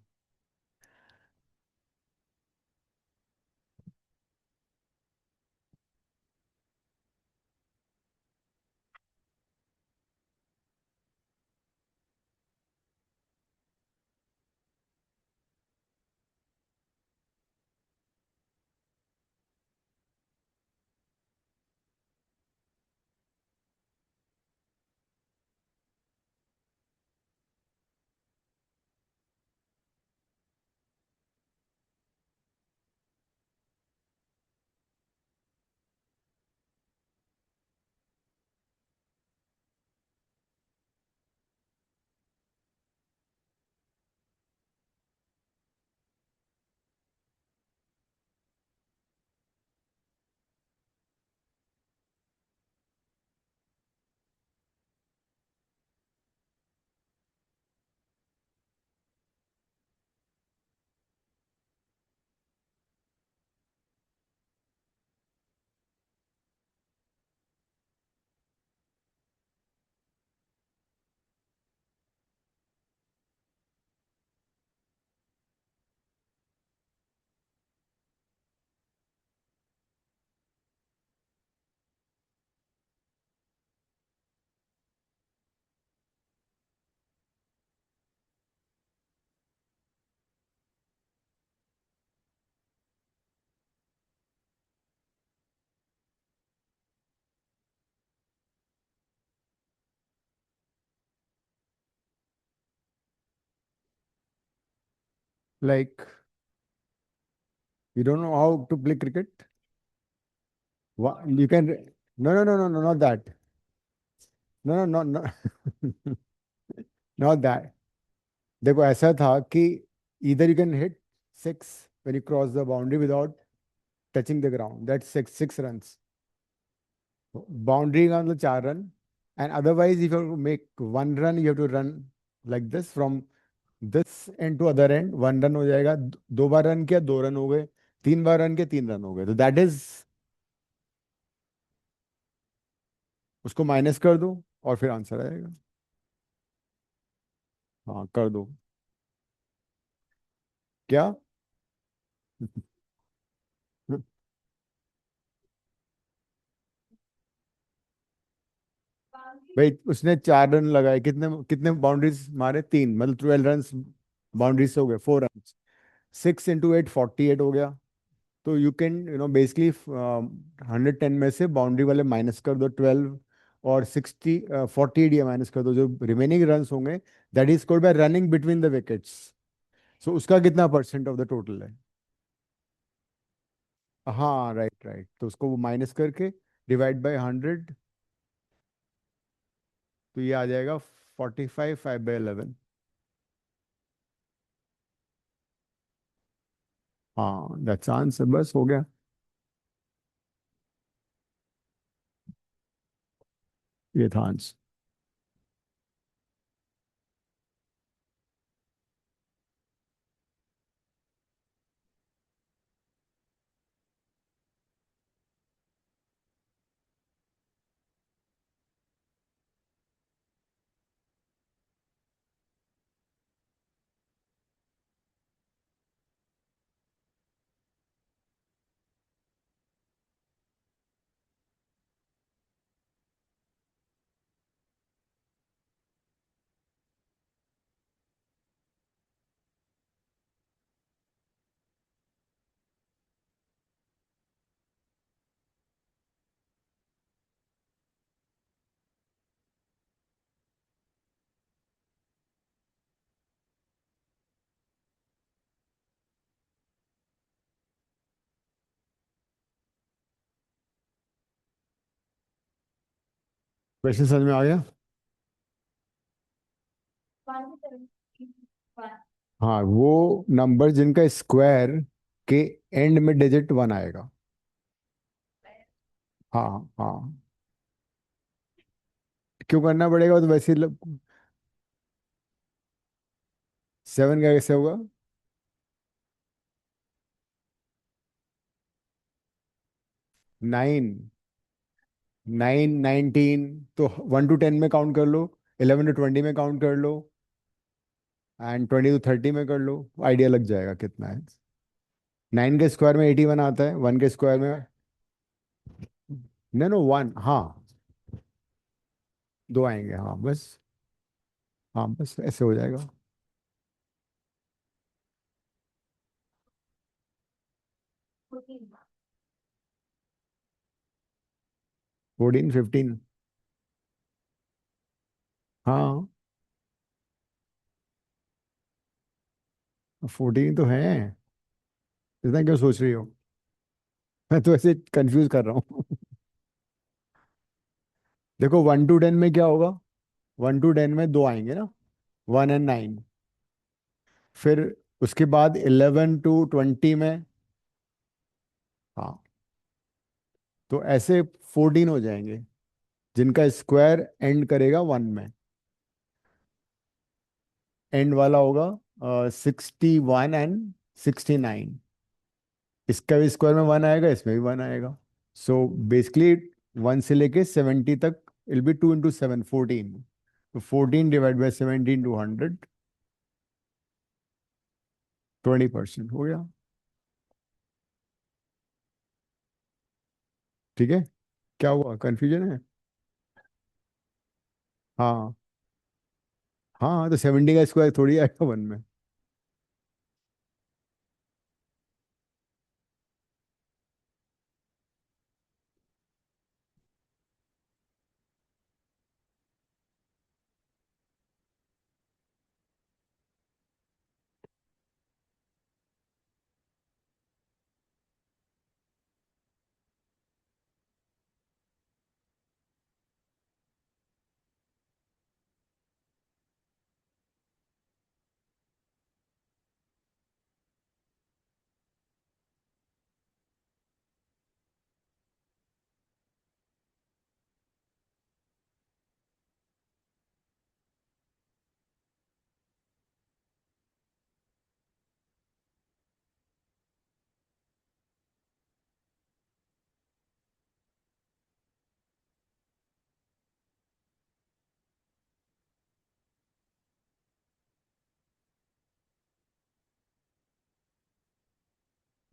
Like you don't know how to play cricket? You can, no no no no no, not that. No no no no, not that. देखो ऐसा था कि either you can hit six when you cross the boundary without touching the ground, that's six runs. Boundary का मतलब 4 run, and otherwise if you have to make 1 run you have to run like this from this end to other end, 1 run हो जाएगा। 2 बार run किया, 2 run हो गए। 3 बार run किया, 3 run हो गए। तो दैट इज, उसको माइनस कर दो और फिर आंसर आएगा। हाँ कर दो। क्या? भाई उसने 4 रन लगाए, कितने कितने बाउंड्रीज मारे? 3, मतलब 12 रन बाउंड्री से हो गए, 4 रन। 6 × 8 48 हो गया। तो यू कैन बेसिकली 110 में से बाउंड्री वाले माइनस कर दो 12, और 48 ये माइनस कर दो, जो रिमेनिंग रन होंगे that is scored by running between the wickets. So उसका कितना परसेंट ऑफ द टोटल है? हाँ, राइट राइट, तो उसको वो माइनस करके डिवाइड बाय 100, तो ये आ जाएगा 45 5/11। हाँ, दैट्स आंसर, बस हो गया। ये था आंसर। क्वेश्चन समझ में आ गया? हाँ, वो नंबर जिनका स्क्वायर के एंड में डिजिट 1 आएगा। हाँ हाँ। क्यों करना पड़ेगा? वो तो वैसे ही 7 का कैसे होगा? 9, 9 19, तो 1 to 10 में काउंट कर लो, 11 to 20 में काउंट कर लो, एंड 20 to 30 में कर लो। आइडिया लग जाएगा कितना है। 9 के स्क्वायर में 81 आता है, 1 के स्क्वायर में। नो नो, 1, हाँ। 2 आएंगे, हाँ बस। हाँ बस ऐसे हो जाएगा। 14 15। हाँ, 14 तो है। इतना क्यों सोच रही हो? मैं तो ऐसे कंफ्यूज कर रहा हूँ। देखो, 1 to 10 में क्या होगा? 1 to 10 में 2 आएंगे ना, 1 and 9। फिर उसके बाद 11 to 20 में। हाँ, तो ऐसे 14 हो जाएंगे जिनका स्क्वायर एंड करेगा 1 में। एंड वाला होगा 61 and 69। इसका भी स्क्वायर में 1 आएगा, इसमें भी 1 आएगा। सो बेसिकली 1 से लेके 70 तक इल बी 2 × 7 14। तो 14 डिवाइड बाई 17 to 100, 20% हो गया। ठीक है। क्या हुआ, कंफ्यूजन है? हाँ हाँ, तो 70 का स्क्वायर थोड़ी आएगा 1 में।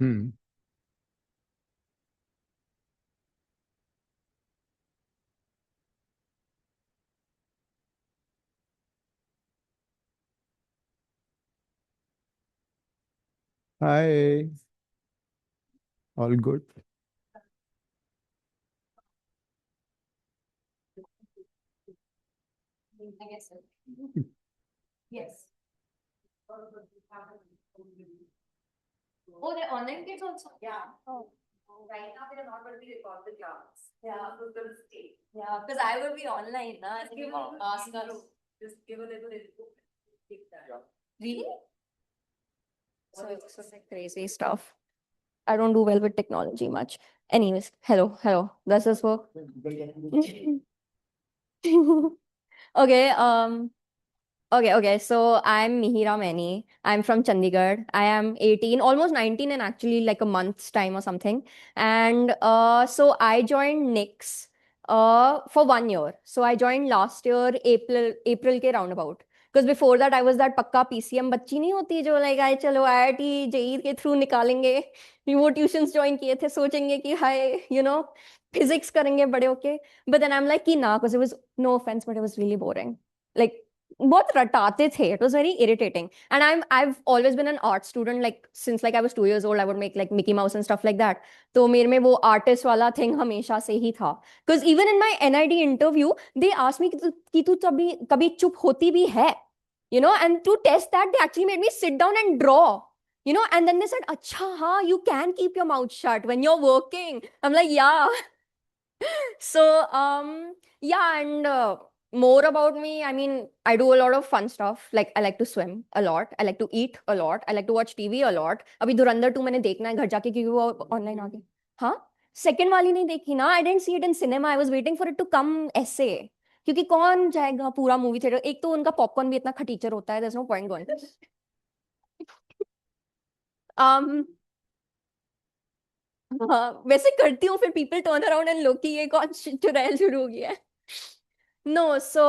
हम्म। Hi. All good. I guess so. Yes. Oh, they're online kids also? Yeah. Oh. Right now, they're not going to be recorded class. Yeah. So it's going to stay. Yeah, because I will be online. Na? Just give ask us. Just give a little input. Take that. Yeah. Really? So it's like crazy stuff. I don't do well with technology much. Anyways, hello. Does this work? Okay, okay. So I'm Mihira Maini. I'm from Chandigarh. I am 18, almost 19 in actually like a month's time or something. And so I joined NIX for 1 year. So I joined last year, April के roundabout. Because before that I was that पक्का PCM बच्ची नहीं होती जो like आए चलो IIT JEE के through निकालेंगे वो ट्यूशंस ज्वाइन किए थे सोचेंगे कि हाय फिजिक्स करेंगे बड़े होके but then I'm like कि ना because it was no offense but it was really boring like बहुत रटाते थे it was very irritating and I've always been an art student like since like I was 2 years old I would make like Mickey Mouse and stuff like that तो मेरे में वो artist वाला thing हमेशा से ही था because even in my NID interview they asked me कि तू कभी कभी चुप होती भी है and to test that they actually made me sit down and draw and then they said अच्छा हाँ you can keep your mouth shut when you're working I'm like yeah so yeah and more about me I mean I do a lot of fun stuff like I like to swim a lot I like to eat a lot I like to watch TV a lot अभी धुरंधर 2 मैंने देखना है घर जाके क्योंकि वो online आ गई हाँ सेकंड वाली नहीं देखी ना I didn't see it in cinema I was waiting for it to come ऐसे क्योंकि कौन जाएगा पूरा मूवी थिएटर एक तो उनका पॉपकॉर्न भी इतना खटीचर होता है there is no point going um हाँ वैसे करती हूँ फिर पीपल टर्न अराउंड एंड लोग कि ये कौन चुड़ैल शुरू हो गया है No, so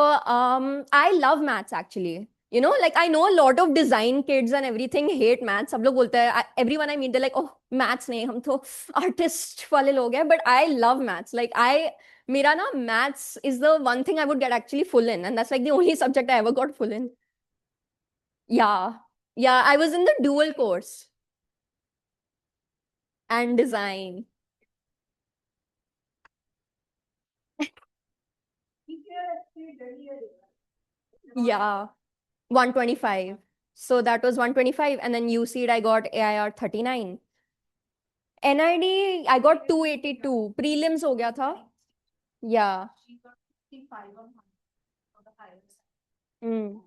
I love maths actually. Like I know a lot of design kids and everything hate maths. सब लोग बोलते हैं everyone I meet they're like oh maths नहीं हम तो artist वाले लोग हैं but I love maths. Like मेरा ना maths is the one thing I would get actually full in and that's like the only subject I ever got full in. Yeah. Yeah, I was in the dual course and design. Yeah. 125. So that was 125 and then UC'd I got AIR 39. NID I got 282. Prelims हो गया था. Yeah. Mm.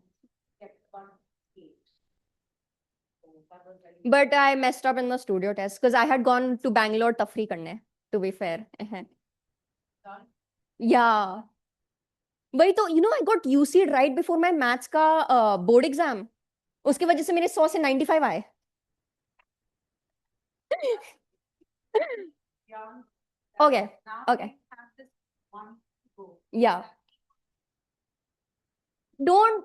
But I messed up in the studio test because I had gone to Bangalore तफरी करने to be fair. Yeah. वही तो I got UC right before my maths का board exam. उसकी वजह से मेरे 100 से 95 आए. Okay. Okay. Yeah. Don't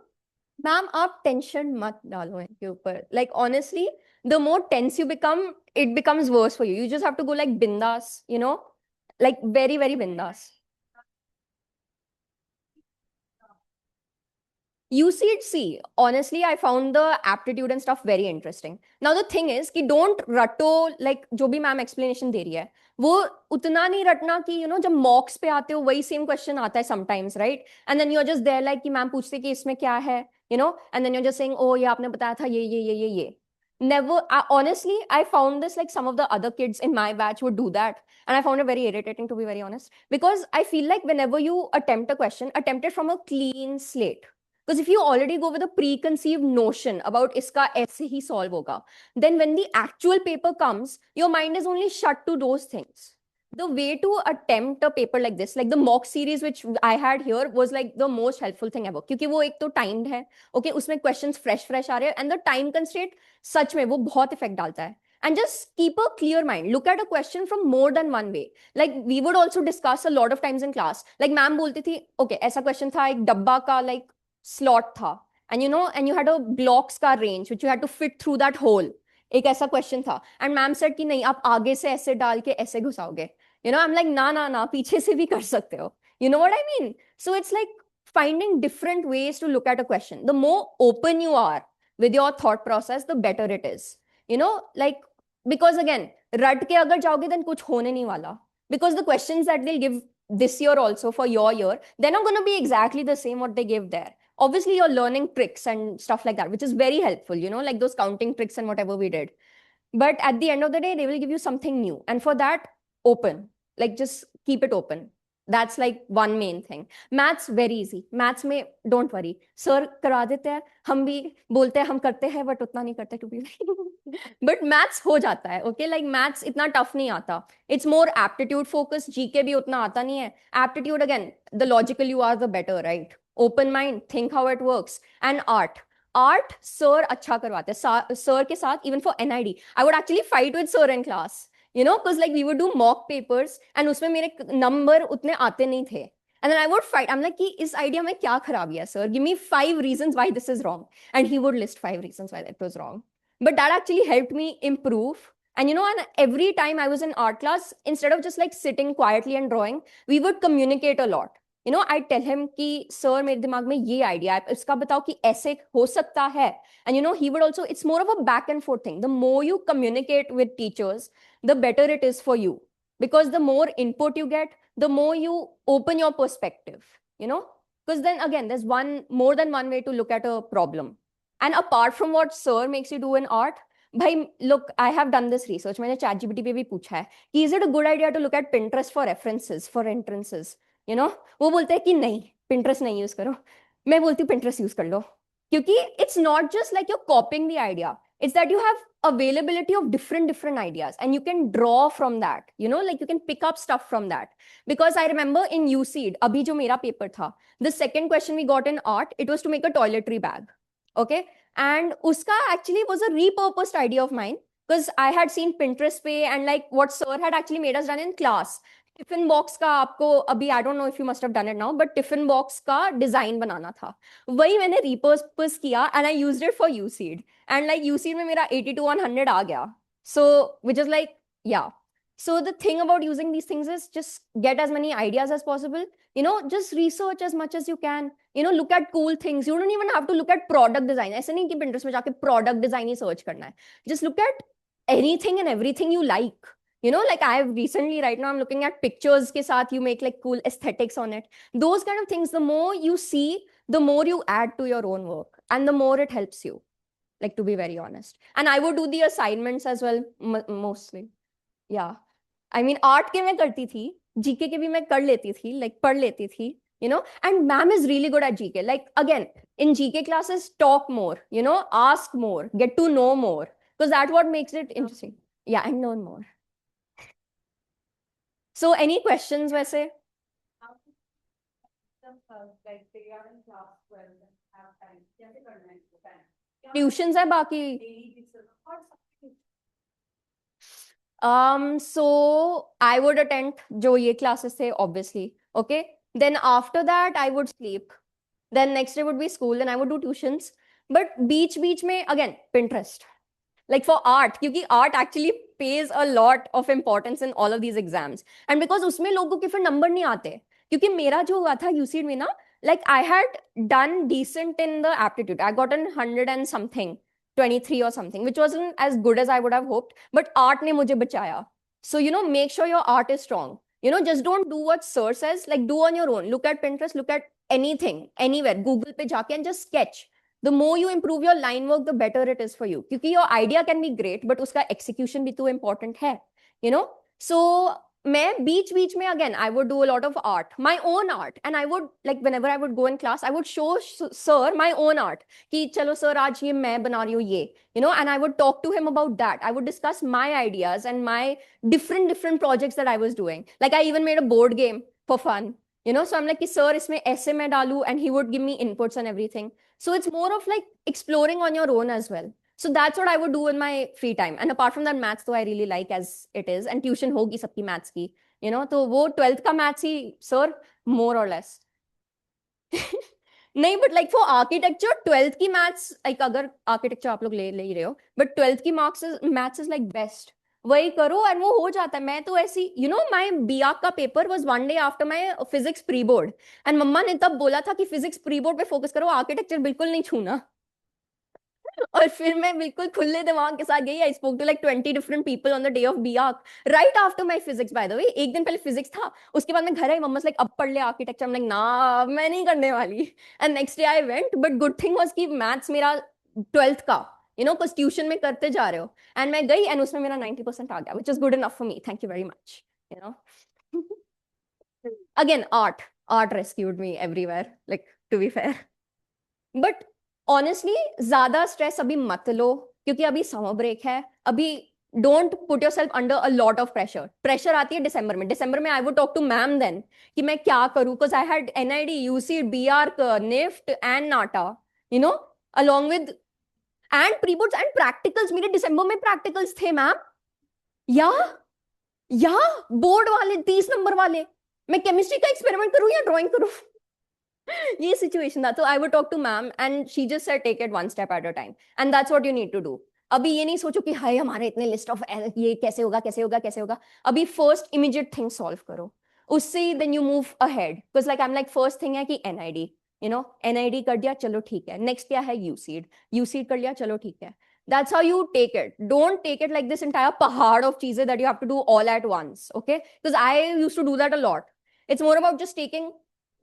ma'am आप टेंशन मत डालो इनके ऊपर like honestly the more tense you become it becomes worse for you just have to go like बिंदास लाइक वेरी वेरी बिंदास UCHC, honestly, I found the aptitude and stuff very interesting. Now the thing is कि don't रटो like जो भी ma'am explanation दे रही है वो उतना नहीं रटना कि जब मॉक्स पे आते हो वही सेम क्वेश्चन आता है sometimes right and then you're just there like कि मैम पूछते कि इसमें क्या है and then you're just saying oh ये आपने बताया था ये never honestly I found this like some of the other kids in my batch would do that and I found it very irritating to be very honest because I feel like whenever you attempt a question attempt it from a clean slate because if you already go with a preconceived notion about iska aise hi solve hoga, then when the actual paper comes, your mind is only shut to those things. The way to attempt a paper like this, like the mock series which I had here, was like the most helpful thing ever. क्योंकि वो एक तो timed है, okay, उसमें questions fresh आ रहे हैं, and the time constraint सच में वो बहुत effect डालता है. And just keep a clear mind. Look at a question from more than one way. Like we would also discuss a lot of times in class. Like ma'am बोलती थी, okay, ऐसा question था एक डब्बा का like slot था and and you had a blocks का range which you had to fit through that hole एक ऐसा क्वेश्चन था एंड मैम सेड कि नहीं आप आगे से ऐसे डाल के ऐसे घुसाओगे आई एम लाइक ना पीछे से भी कर सकते हो what I mean so it's like finding different ways to look at a question the more open you are with your thought process the better it is like because again रट के अगर जाओगे then कुछ होने नहीं वाला, because the questions that they'll give this year also for your year, they're not going to be exactly the same what they give there. Obviously you're learning tricks and stuff like that, which is very helpful, like those counting tricks and whatever we did. But at the end of the day, they will give you something new. And for that, open. Like just keep it open. That's like one main thing. Maths very easy. Maths में don't worry. Sir करा देते हैं, हम भी बोलते हैं हम करते हैं, but उतना नहीं करते to be. But maths हो जाता है, okay? Like maths इतना tough नहीं आता. It's more aptitude focus. GK भी उतना आता नहीं है. Aptitude again, the logical you are, the better, right? Open mind, think how it works. And art sir अच्छा करवाते हैं sir के साथ. Even for NID I would actually fight with sir in class, because like we would do mock papers and उसमें मेरे number उतने आते नहीं थे, and then I would fight. I'm like कि इस idea में क्या खराबी है sir, give me 5 reasons why this is wrong, and he would list 5 reasons why that was wrong. But that actually helped me improve. And and every time I was in art class, instead of just like sitting quietly and drawing, we would communicate a lot. I tell him कि sir मेरे दिमाग में ये idea है, इसका बताओ कि ऐसे हो सकता है. And he would also, it's more of a back and forth thing. The more you communicate with teachers, the better it is for you. Because the more input you get, the more you open your perspective, Because then again, there's more than one way to look at a problem. And apart from what sir makes you do in art, भाई, look, I have done this research. मैंने ChatGPT पे भी पूछा है कि is it a good idea to look at Pinterest for references, for entrances? वो बोलते हैं कि नहीं, Pinterest नहीं यूज करो. मैं बोलती हूँ Pinterest यूज कर लो, क्योंकि it's not just like you're copying the idea. It's that you have availability of different ideas and you can draw from that, like you can pick up stuff from that. Because I remember in UCED, अभी जो मेरा paper था, the second question we got in art, it was to make a toiletry bag. Okay. And uska actually was a repurposed idea of mine, because I had seen Pinterest पे and like what sir had actually made us run in class. Tiffin box का आपको अभी, I don't know if you must have done it now, but tiffin box का design बनाना था. वही मैंने repurpose किया and I used it for UCEED. And like UCEED में मेरा 80 to 100 आ गया. So which is like, yeah. So the thing about using these things is just get as many ideas as possible. Just research as much as you can. Look at cool things. You don't even have to look at product design. ऐसे नहीं कि Pinterest में जाके product design ही search करना है. Just look at anything and everything you like. Like I have recently, right now, I'm looking at pictures ke saath you make like cool aesthetics on it. Those kind of things, the more you see, the more you add to your own work and the more it helps you, like, to be very honest. And I would do the assignments as well, mostly. Yeah. I mean, art ke main karti thi, GK ke bhi main kar leti thi, like pad leti thi, and ma'am is really good at GK. Like, again, in GK classes, talk more, ask more, get to know more, because that's what makes it interesting. Yeah, and learn more. So any questions वैसे? Tuitions है बाकी. So I would attend जो ये classes थे, obviously. Okay. Then after that I would sleep. Then next day would be school. Then I would do tuitions. But बीच में again Pinterest. Like for art, क्योंकि art actually pays a lot of importance in all of these exams. And because उसमें लोगों के फिर number नहीं आते, क्योंकि मेरा जो हुआ था UCED में ना, like I had done decent in the aptitude. I got 100 and something, 23 or something, which wasn't as good as I would have hoped. But art ने मुझे बचाया. So make sure your art is strong. Just don't do what sir says. Like, do on your own. Look at Pinterest. Look at anything, anywhere. Google पे जाके and just sketch. The more you improve your line work, the better it is for you. Because your idea can be great, but uska execution bhi too important hai, So मैं बीच में, again, I would do a lot of art, my own art. And I would, like, whenever I would go in class, I would show sir my own art. कि चलो sir, आज ये मैं बना रही हूँ ये, and I would talk to him about that. I would discuss my ideas and my different projects that I was doing. Like, I even made a board game for fun. So I'm like, sir, इसमें ऐसे मैं डालूं, and he would give me inputs and everything. So it's more of like exploring on your own as well. So that's what I would do in my free time. And apart from that, maths, though, I really like as it is. And tuition hogi sabki maths ki, तो वो 12th का maths he, sir, more or less. नहीं, but like for architecture, 12th की maths, like अगर architecture आप लोग ले ही रहे हो, but 12th की maths is like best. वही करो और वो हो जाता है. मैं तो ऐसी, my BAc का paper was one day after my physics pre-board, and मम्मा ने तब बोला था कि physics pre-board पे फोकस करो, आर्किटेक्चर बिल्कुल नहीं छूना. और फिर मैं बिल्कुल खुले दिमाग के साथ गई। I spoke to like 20 different people on the day of B arch, right after my physics by the way. एक दिन पहले फिजिक्स था, उसके बाद मैं घर आई, मम्मा लाइक अब पढ़ ले आर्किटेक्चर। लाइक ना, मैं नहीं करने वाली। And next day I went, but good thing was कि मैथ्स मेरा 12th का, कुछ ट्यूशन में करते जा रहे हो। एंड मैं गई एंड उसमें मेरा 90% आ गया, which is good enough for me, thank you very much. You know again art rescued me everywhere, like to be fair. But honestly ज्यादा स्ट्रेस अभी मत लो, क्योंकि अभी समर ब्रेक है। अभी don't put yourself under a lot of pressure. Pressure आती है दिसंबर में। दिसंबर में I would talk to ma'am then कि मैं क्या करूं, because I had NID, UC, BArch, NIFT and NATA, you know along with and pre-boards and practicals। मेरे दिसंबर में प्रैक्टिकल्स थे मैम। या या बोर्ड वाले 30 नंबर वाले। मैं केमिस्ट्री का एक्सपेरिमेंट करूं या ड्राइंग करूं? ये सिचुएशन था। तो I would talk to ma'am and she just said take it one step at a time, and that's what you need to do. अभी ये नहीं सोचो कि हाय हमारे इतने लिस्ट ऑफ ये कैसे होगा कैसे होगा कैसे होगा। अभी फर्स्ट इमीडिएट थिंग सॉल्व करो, उससे then you move ahead. Because like I am like first thing है कि एनआईडी, एनआईडी कर दिया चलो ठीक है, नेक्स्ट क्या है यूसीड, यूसीड कर लिया चलो ठीक है। That's how you take it. Don't take it like this entire pahad of cheeses that you have to do all at once, okay? Because I used to do that a lot. It's more about just taking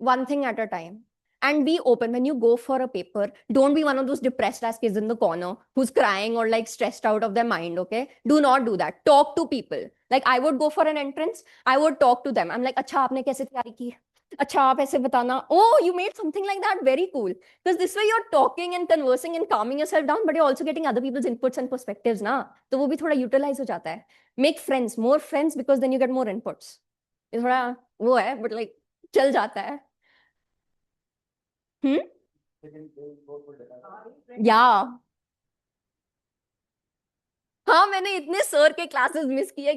one thing at a time and be open. When you go for a paper, don't be one of those depressed ass kids in the corner who's crying or like stressed out of their mind, okay? Do not do that. Talk to people. Like I would go for an entrance, I would talk to them. I'm like, अच्छा आपने कैसे तैयारी की, अच्छा आप ऐसे बताना, oh you made something like that, very cool. Because this way you're talking and conversing and calming yourself down, but you're also getting other people's inputs and perspectives ना, तो वो भी थोड़ा utilize हो जाता है. Make friends, more friends, because then you get more inputs. ये थोड़ा वो है, but like चल जाता है. या हाँ, मैंने इतने सर के क्लासेस मिस किए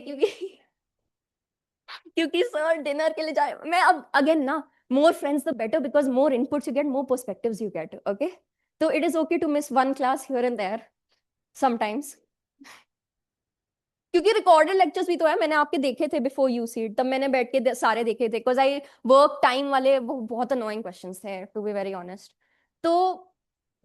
क्योंकि सर डिनर के लिए जाए। मैं अब अगेन ना, more friends the better, because more inputs you get, more perspectives you get, okay? तो it is okay to miss one class here and there sometimes, क्योंकि रिकॉर्डेड लेक्चर्स भी तो है, मैंने आपके देखे थे बिफोर यू सीट, तब मैंने बैठ के सारे देखे थे, बिकॉज आई वर्क टाइम वाले वो बहुत अनोइंग क्वेश्चंस थे, टू बी वेरी ऑनेस्ट। तो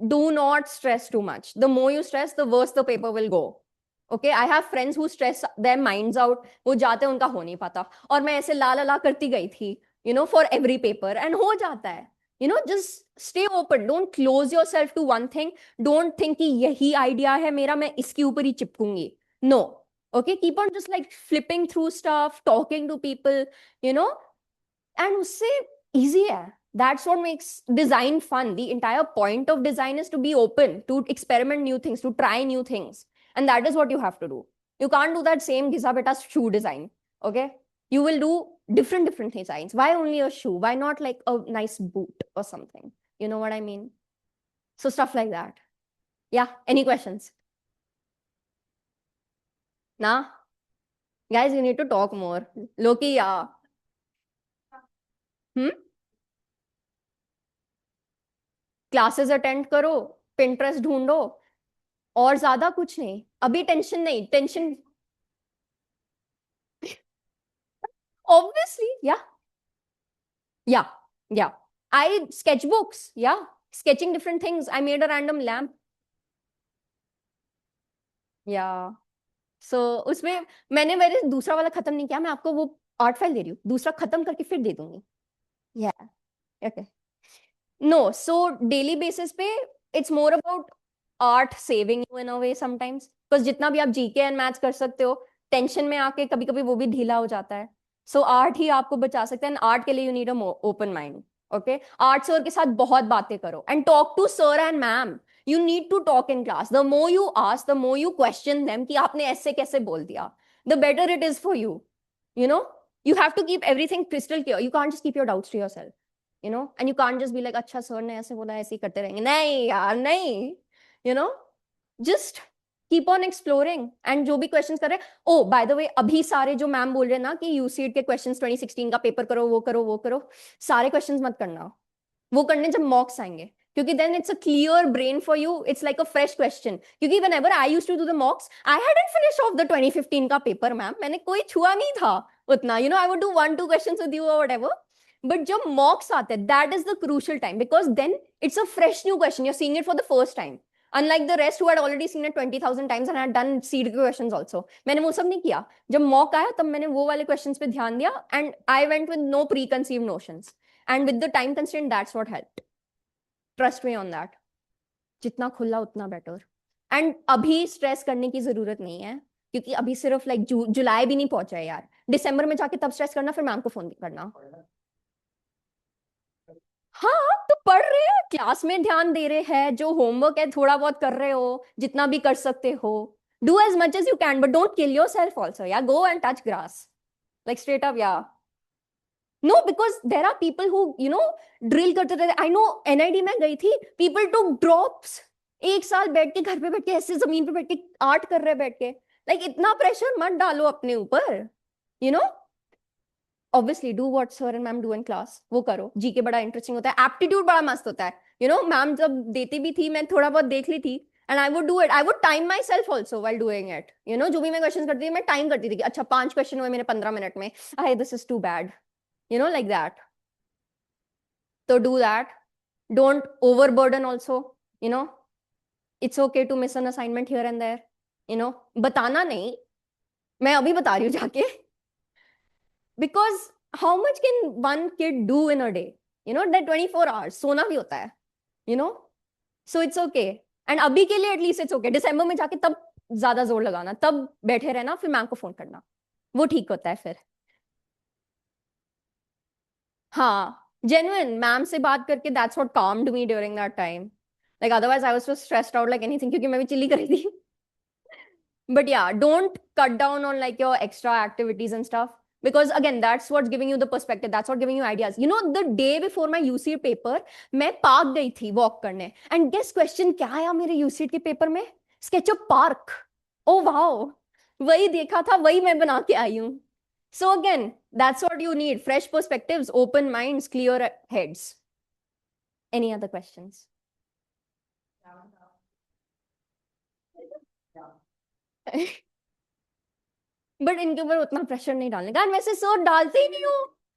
do not stress too much, the more you stress the worse the paper will go, okay? I have friends who stress their minds out, वो जाते हैं उनका हो नहीं पाता, और मैं ऐसे ला ला ला करती गई थी, फॉर एवरी पेपर, एंड हो जाता है। Just stay open, don't close yourself to one thing, don't think कि यही आइडिया है मेरा, मैं इसके ऊपर ही चिपकूंगी, no. Okay, keep on just like flipping through stuff, talking to people, you know and usse easy hai. That's what makes design fun. The entire point of design is to be open, to experiment new things, to try new things, and that is what you have to do. You can't do that same gisa beta shoe design, okay? You will do different designs. Why only a shoe? Why not like a nice boot or something? You know what I mean? So stuff like that. Yeah, any questions? Nah, guys, you need to talk more. Loki, yeah. Classes attend करो, Pinterest ढूंढो, और ज्यादा कुछ नहीं। अभी tension नहीं, tension obviously, या या आई sketchbooks, या sketching different things. I made a random lamp. या सो उसमें मैंने मेरे दूसरा वाला खत्म नहीं किया, मैं आपको वो आर्ट फाइल दे रही हूँ, दूसरा खत्म करके फिर दे दूंगी। Yeah okay, no, so daily basis पे it's more about art saving you in a way sometimes, because जितना भी आप जीके एंड मैथ्स कर सकते हो, टेंशन में आके कभी कभी वो भी ढीला हो जाता है। सो आर्ट ही आपको बचा सकता है, एंड आर्ट के लिए you need a open mind, okay? Art sir के साथ बहुत बातें करो, and talk to sir and ma'am. You need to talk in class, the more you ask, the more you question them कि आपने ऐसे कैसे बोल दिया, the better it is for you. you know you have to keep everything crystal clear. You can't just keep your doubts to yourself, and you can't just be like, अच्छा sir ने ऐसे बोला, ऐसे ही करते रहेंगे। नहीं यार, नहीं, you know just keep on exploring, and जो भी questions कर रहे हैं, oh by the way, अभी सारे जो मैम बोल रहे हैं ना कि यूसीड के questions 2016 का पेपर करो, वो करो, वो करो, सारे questions मत करना, वो करने जब मॉक्स आएंगे, क्योंकि then it's a clear brain for you, it's like a fresh question. क्योंकि whenever I used to do the mocks, I hadn't finished off the 2015 का पेपर मैम, मैंने कोई छुआ नहीं था उतना, I would do 1-2 questions with you or whatever. But जब mocks आते हैं, that is the crucial time, because then it's a fresh new question, you're seeing it for the first time. Unlike the rest who had already seen it 20,000 times and had done seed के questions also. मैंने वो सब नहीं किया. जब mock आया तब मैंने वो वाले questions पे ध्यान दिया and I went with no preconceived notions. And with the time constraint, that's what helped. Trust me on that. जितना खुला उतना better. And अभी stress करने की जरूरत नहीं है क्योंकि अभी सिर्फ like जुलाई भी नहीं पहुंचा है यार. दिसंबर में जाके तब stress करना फिर मैम को फोन करना. हाँ तो पढ़ रहे हैं, क्लास में ध्यान दे रहे हैं, जो होमवर्क है थोड़ा बहुत कर रहे हो, जितना भी कर सकते हो. Do as much as you can, but don't kill yourself also. Yeah, go and touch grass. Like straight up, yeah. No, because there are people who, drill करते रहते. I know NID में गई थी, people took drops. एक साल बैठ के घर पे बैठ के ऐसे जमीन पे बैठ के आर्ट कर रहे बैठ के. Like इतना प्रेशर मत डालो अपने ऊपर. You know? Obviously do what sir and ma'am do in class. वो करो. जीके बड़ा इंटरेस्टिंग होता है, एप्टीट्यूड बड़ा मस्त होता है. मैम जब देती भी थी मैं थोड़ा बहुत देख ली थी. And I would do it. I would time myself also while doing it. जो भी मैं क्वेश्चन करती थी मैं टाइम करती थी कि अच्छा 5 क्वेश्चन हुए मेरे 15 मिनट में. This is too bad. Like that. So do that. Don't overburden also. It's okay to miss an assignment here and there. बताना नहीं. मैं अभी बता रही हूँ जाके. Because how much can one kid do in a day? That 24 hours. सोना भी होता है. So it's okay. And अभी के लिए at least it's okay. दिसंबर में जाके तब ज्यादा जोर लगाना, तब बैठे रहना, फिर मैम को फोन करना. वो ठीक होता है फिर. हाँ, genuine. मैम से बात करके that's what calmed me during that time. Like otherwise I was so stressed out like anything क्योंकि मैं भी चिल्ली करी थी. But yeah, don't cut down on like your extra activities and stuff. Because again, that's what's giving you the perspective. That's what's giving you ideas. The day before my UCET paper, मैं park गई थी walk करने. And guess question क्या आया मेरे UCET के paper में? SketchUp Park. Oh wow. वही देखा था, वही मैं बना के आई हूँ. So again, that's what you need. Fresh perspectives, open minds, clear heads. Any other questions? But इनके ऊपर उतना प्रेशर नहीं डालने का. वैसे सर डालते ही नहीं हो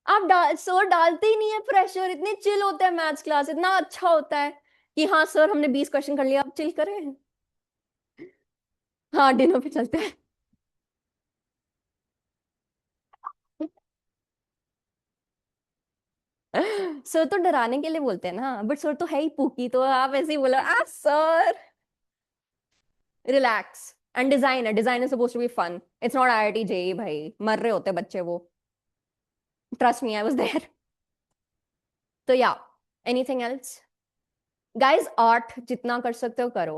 आप. सर डालते ही नहीं है प्रेशर. इतने चिल होते हैं मैथ्स क्लास. इतना अच्छा होता है कि हाँ सर हमने 20 क्वेश्चन कर लिया, अब चिल करें. हाँ डिनर पे चलते हैं. सर तो डराने के लिए बोलते हैं ना, बट सर तो है ही पूकी, तो आप ऐसे ही बोलो sir. Relax. And design is supposed to be fun. It's not IIT JEE भाई. मर रहे होते बच्चे वो. Trust me, I was there. तो या एनीथिंग एल्स गाइज? आर्ट जितना कर सकते हो करो.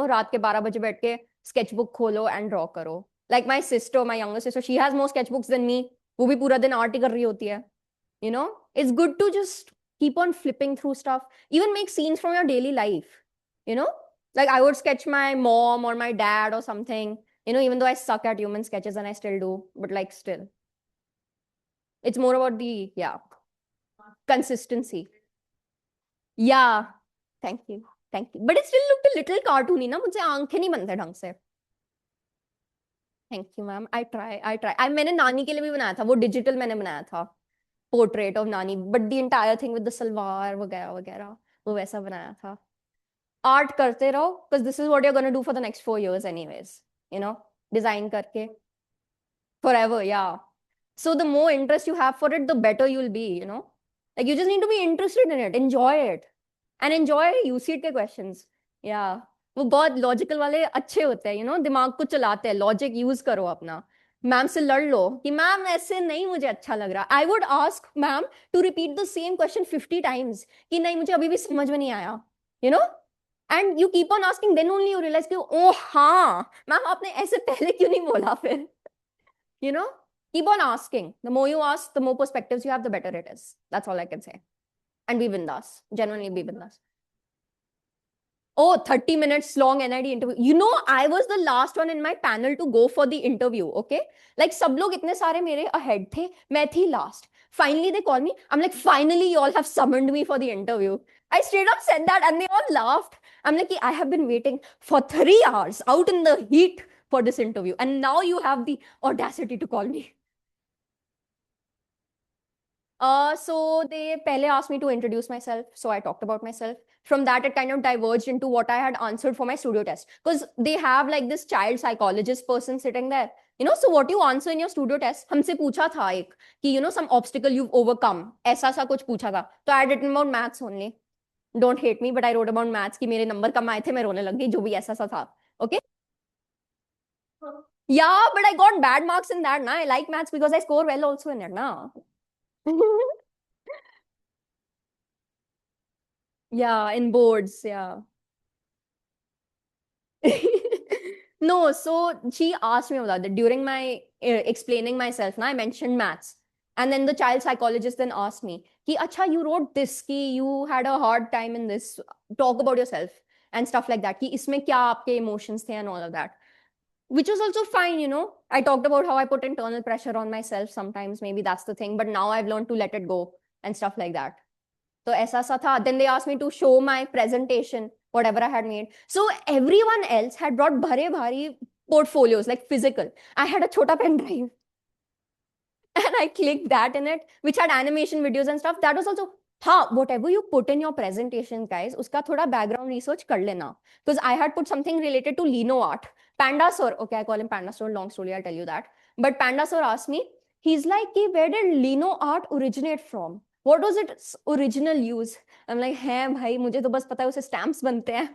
रात के 12 बजे बैठ के स्केचबुक खोलो एंड ड्रॉ करो. Like my sister, my younger sister, she has more sketchbooks than me. वो भी पूरा दिन आर्ट ही कर रही होती है. It's good to just keep on flipping through stuff. Even make scenes from your daily life. Like I would sketch my mom or my dad or something. Even though I suck at human sketches and I still do, but like still. It's more about the, consistency. Yeah. Thank you. But it still looked a little cartoony ना. मुझे आंखें नहीं बनते ढंग से. Thank you, ma'am. I try. मैंने नानी के लिए भी बनाया था. वो डिजिटल मैंने बनाया था. Portrait of Nani. But the entire thing with the salwar वगैरह वगैरह वो वैसा बनाया था. Art करते रहो. Because this is what you're going to do for the next 4 years anyways. Design करके. Forever, yeah. So the more interest you have for it, the better you'll be, Like you just need to be interested in it. Enjoy it. And enjoy UCET के questions. Yeah. वो बहुत logical वाले अच्छे होते हैं. दिमाग को चलाते हैं. लॉजिक यूज करो अपना. मैम से लड़ लो कि मैम ऐसे नहीं मुझे अच्छा लग रहा. I would ask ma'am to repeat the same question 50 times कि नहीं मुझे अभी भी समझ में नहीं आया. And you keep on asking, then only you realise कि ओ हाँ मैम आपने ऐसे पहले क्यों नहीं बोला फिर. Keep on asking. The more you ask, the more perspectives you have, the better it is. That's all I can say. And be bindas. Genuinely be bindas. Oh, 30 minutes long NID interview. I was the last one in my panel to go for the interview, okay? Like, सब लोग इतने सारे मेरे ahead थे, मैं थी last. Finally, they called me. I'm like, finally, you all have summoned me for the interview. I straight up said that and they all laughed. I'm like, I have been waiting for 3 hours out in the heat for this interview. And now you have the audacity to call me. So they pehle asked me to introduce myself. So I talked about myself. From that, it kind of diverged into what I had answered for my studio test. Because they have like this child psychologist person sitting there. So what you answer in your studio test, हमसे पूछा था एक कि some obstacle you've overcome. ऐसा सा कुछ पूछा था. तो I had written about maths only. Don't hate me, but I wrote about maths कि मेरे नंबर कम आए थे, मैं रोने लग गई, जो भी ऐसा सा था. Okay? Yeah, but I got bad marks in that. Na, I like maths because I score well also in it. Na. Yeah, in boards, yeah. No, so she asked me about that during my explaining myself. Now I mentioned maths, and then the child psychologist then asked me, "Ki acha, you wrote this. Ki you had a hard time in this. Talk about yourself and stuff like that. Ki isme kya aapke emotions the and all of that." Which was also fine. I talked about how I put internal pressure on myself sometimes. Maybe that's the thing, but now I've learned to let it go and stuff like that. So ऐसा सा था. Then they asked me to show my presentation, whatever I had made. So everyone else had brought bhare bhari portfolios, like physical. I had a chota pen drive and I clicked that in it, which had animation videos and stuff. That was also, whatever you put in your presentation, guys, uska thoda background research kar lena. Because I had put something related to Lino art. Panda Sir, okay, I call him Panda Sir, long story, I'll tell you that. But Panda Sir asked me, he's like, where did Lino art originate from? What was its original use? I'm like, hey, bhai, mujhe to bas pata hai usse stamps bante hain.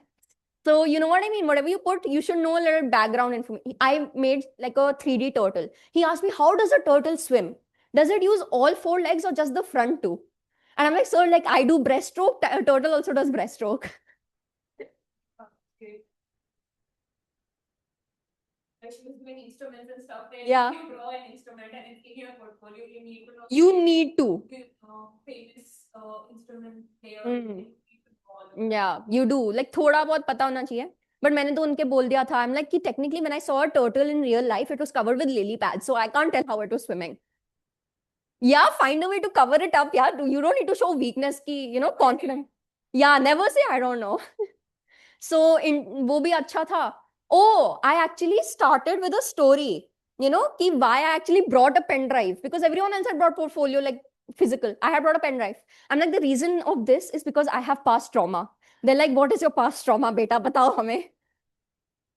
So you know what I mean? Whatever you put, you should know a little background information. I made like a 3D turtle. He asked me, how does a turtle swim? Does it use all four legs or just the front two? And I'm like, sir, like I do breaststroke, turtle also does breaststroke. Okay. Like she was doing instruments and stuff. Then Yeah. you draw an instrument and in your portfolio you need to know You need to. famous instrument player. Hmm. You need to draw. Yeah, you do. Like थोड़ा बहुत पता होना चाहिए. But मैंने तो उनके बोल दिया था. I'm like कि technically when I saw a turtle in real life, it was covered with lily pads. So I can't tell how it was swimming. Yeah, find a way to cover it up. Yeah, you don't need to show weakness ki, confident. Yeah, never say I don't know. So in वो भी अच्छा था. Oh, I actually started with a story. Ki why I actually brought a pen drive, because everyone else had brought portfolio like physical. I had brought a pen drive. I'm like, the reason of this is because I have past trauma. They're like, what is your past trauma, beta? बताओ हमें.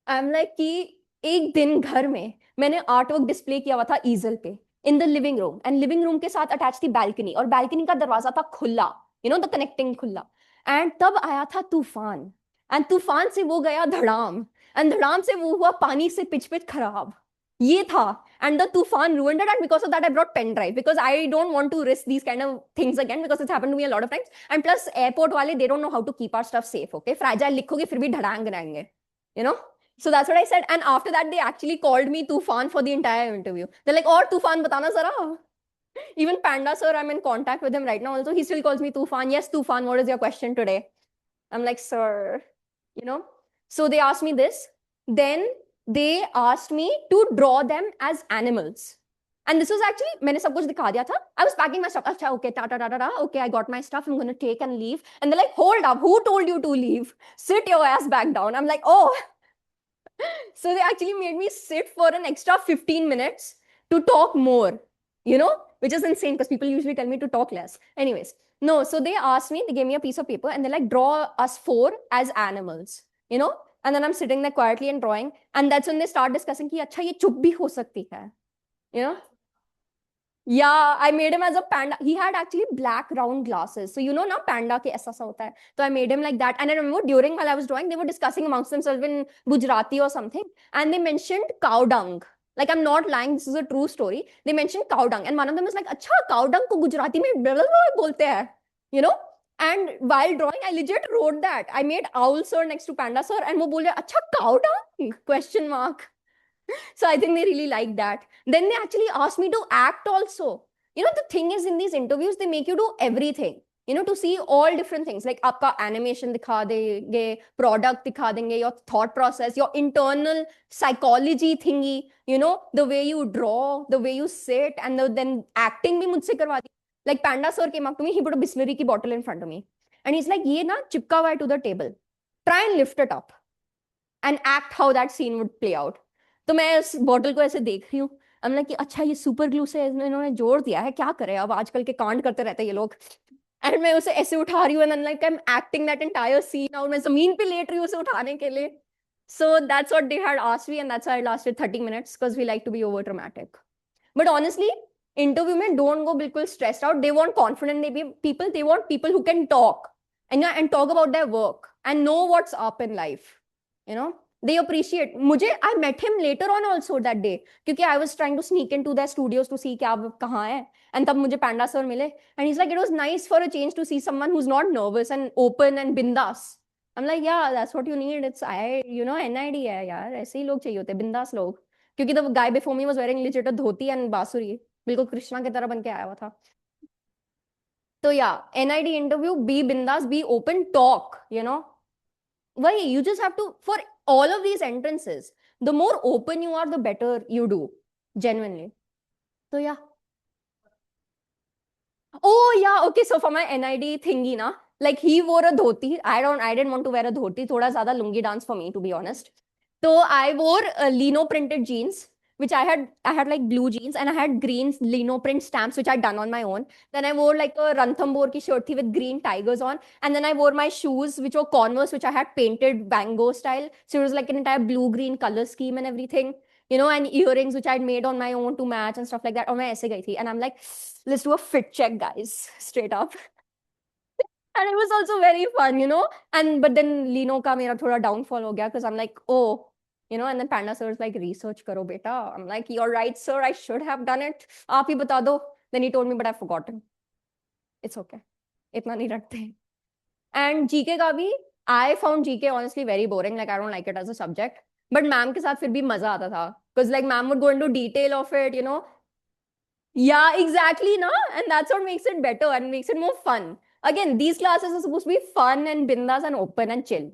I'm like कि एक दिन घर में मैंने art work display किया हुआ था ईजल पे in the living room, and living room के साथ अटैच थी बैल्कनी, और बैल्कनी का दरवाजा था खुला, द कनेक्टिंग खुला. एंड तब आया था तूफान, एंड तूफान से वो गया धड़ाम, एंड धड़ाम से वो हुआ पानी से पिच पिच खराब. ये था, and the tufan ruined it, and because of that I brought pen drive, because I don't want to risk these kind of things again, because it's happened to me a lot of times. And plus airport wale, they don't know how to keep our stuff safe. Okay, fragile लिखोगे फिर भी धड़ांग रहेंगे, you know. So that's what I said. And after that, they actually called me Tufan for the entire interview. They're like, "Or Tufan, batana zara." Even Panda sir, I'm in contact with him right now. Also, he still calls me Tufan. Yes, Tufan, what is your question today? I'm like, sir, you know. So they asked me this. Then they asked me to draw them as animals. And this was actually, मैंने सब कुछ दिखा दिया था. I was packing my stuff. अच्छा, okay, ta ta ta ta ta. Okay, I got my stuff. I'm gonna take and leave. And they're like, hold up, who told you to leave? Sit your ass back down. I'm like, oh. So they actually made me sit for an extra 15 minutes to talk more, which is insane because people usually tell me to talk less. Anyways, no, so they asked me, they gave me a piece of paper and they're like, draw us four as animals, and then I'm sitting there quietly and drawing. And that's when they start discussing कि अच्छा ये चुप भी हो सकती है, you know? Yeah, I made him as a panda. He had actually black round glasses. So now panda ke aisa sa hota hai. So I made him like that. And I remember during while I was drawing, they were discussing amongst themselves in Gujarati or something. And they mentioned cow dung. Like, I'm not lying, this is a true story. They mentioned cow dung. And one of them was like, acha, cow dung ko Gujarati mein blah, blah, blah, bolte hai. And while drawing, I legit wrote that. I made owl sir next to panda sir. And wo bol raha, acha, cow dung? Question mark. So I think they really like that. Then they actually asked me to act also. The thing is, in these interviews, they make you do everything, to see all different things. Like आपका animation दिखा देंगे, product दिखा देंगे, your thought process, your internal psychology thingy, the way you draw, the way you sit, and then acting भी मुझसे करवा दी. Like Panda sir came up to me, he put a Bisleri की bottle in front of me. And he's like, ये ना चिपका हुआ है to the table. Try and lift it up and act how that scene would play out. तो मैं उस bottle को ऐसे देख रही हूँ, I'm like कि अच्छा ये सुपर ग्लू से इन्होंने जोड़ दिया है, क्या करे अब, आजकल के कांड करते रहते हैं ये लोग। एंड मैं उसे ऐसे उठा रही हूँ and like I am acting that entire scene, और मैं जमीन पे लेट रही हूँ उसे उठाने के लिए। So that's what they had asked me, and that's why I lasted 30 minutes because we like to be over dramatic. But honestly, interview में don't go बिल्कुल stressed out. They want confident people. They want people who can talk and talk about their work and know what's up in life. You know, they appreciate. मुझे I met him later on also that day क्योंकि I was trying to sneak into their studios to see क्या कहाँ है, and तब मुझे Panda sir मिले, and he's like it was nice for a change to see someone who's not nervous and open and bindas. I'm like, yeah, that's what you need. It's NID है यार, ऐसे ही लोग चाहिए होते हैं, बिंदास लोग। क्योंकि the guy before me was wearing legit a dhoti and बांसुरी, बिल्कुल कृष्णा की तरह बन के आया हुआ था। तो NID interview, be bindas, be open, talk, Why? You just have to, for all of these entrances, the more open you are, the better you do, genuinely. So oh yeah, okay. So for my NID thingy, na, like he wore a dhoti. I didn't want to wear a dhoti. Thoda zyada lungi dance for me, to be honest. So I wore lino printed jeans, which I had like blue jeans, and I had green lino print stamps, which I'd done on my own. Then I wore like a Ranthambore ki shirt thi with green tigers on, and then I wore my shoes, which were Converse, which I had painted Van Gogh style. So it was like an entire blue green color scheme and everything. And earrings which I'd made on my own to match and stuff like that. और मैं ऐसे गई थी, and I'm like, let's do a fit check, guys, straight up. And it was also very fun. And but then Lino का मेरा थोड़ा downfall हो गया because I'm like, oh, and then Panda sir was like, research करो बेटा. I'm like, you're right, sir, I should have done it. आप ही बता दो. Then he told me, but I've forgotten. It's okay. इतना नहीं रखते. And GK का भी, I found GK honestly very boring. Like I don't like it as a subject. But ma'am के साथ फिर भी मजा आता था. Because like ma'am would go into detail of it. Yeah, exactly, no? And that's what makes it better and makes it more fun. Again, these classes are supposed to be fun and bindas and open and chill.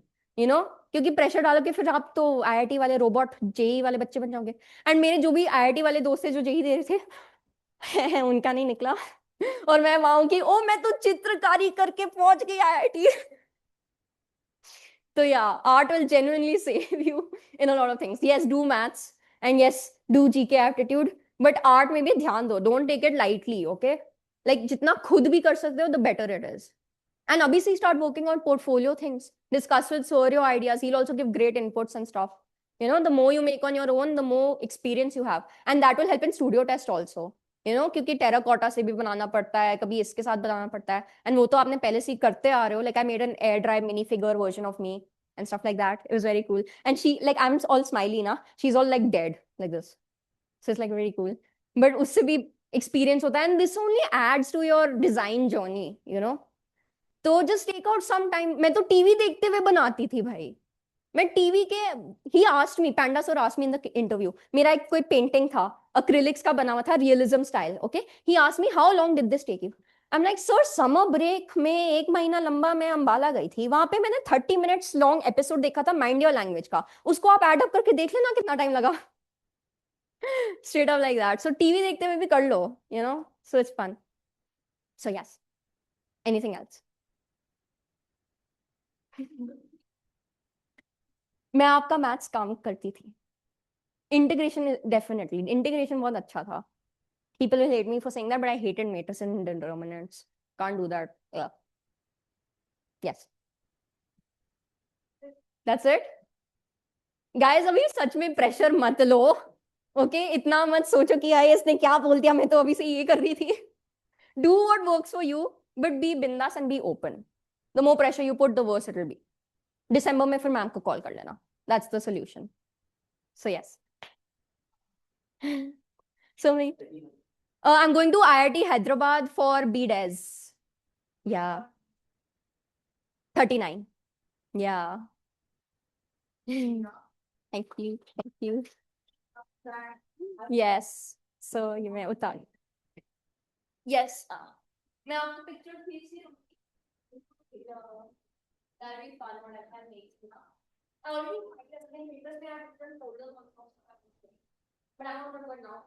क्योंकि pressure डालोगे फिर आप तो IIT वाले robot JEE वाले बच्चे बन जाओगे। एंड मेरे जो भी आईआईटी वाले दोस्त थे जो जेई दे रहे थे उनका नहीं निकला। और मैं वहां हूं कि ओ मैं तो चित्रकारी करके पहुंच गई IIT. So yeah, art will genuinely save you in a lot of things. Yes, do maths, and yes, do GK aptitude, but art में भी ध्यान दो. Don't take it lightly, okay? Like जितना खुद भी कर सकते हो, the better it is. And abhi se start working on portfolio things. Discuss with sir your ideas. He'll also give great inputs and stuff. The more you make on your own, the more experience you have. And that will help in studio test also. क्योंकि terracotta से भी बनाना पड़ता है, कभी इसके साथ बनाना पड़ता है, एंड वो तो आपने पहले से ही करते आ रहे हो. Like I made an air dry mini figure version of me and stuff like that. It was very cool. And she, like, I'm all smiley na, she's all like dead like this, so it's like very cool. But usse bhi experience hota hai, and this only adds to your design journey. तो just take out some time. मैं तो TV देखते हुए बनाती थी भाई. मैं TV के ही asked me, Panda sir asked me in the interview. मेरा एक कोई पेंटिंग था, acrylics का बना हुआ था, realism style. Okay, he asked me how long did this take you? I'm like, sir, summer break में 1 महीना लंबा मैं अंबाला गई थी, वहां पे मैंने 30 मिनट्स लॉन्ग एपिसोड देखा था माइंड योर लैंग्वेज का. उसको आप एड अप करके देख लेना कितना टाइम लगा. Straight up like that. So TV देखते हुए भी कर लो. So it's fun. So yes. Anything else? मैं आपका मैथ्स काम करती थी. इंटीग्रेशन डेफिनेटली, इंटीग्रेशन बहुत अच्छा था. People will hate me for saying that, but I hated matrix and determinants. Can't do that. Yeah. Yes. That's it. Guys, अभी सच में प्रेशर मत लो. ओके, इतना मत सोचो कि यार इसने क्या बोल दिया, मैं तो अभी से ये कर रही थी. Do what works for you, but be bindas and be open. The more pressure you put, the worse it will be. December में फिर मैम को कॉल कर लेना. That's the solution. So yes. So me. I'm going to IIT Hyderabad for BDes. Yeah. 39. Yeah. Thank you. Thank you. Yes. So you may utar. Yes. मैं आपको picture भेज रही हूँ. That'll be fun when I can make it. I already papers. They have different folders on top. But I don't know what now.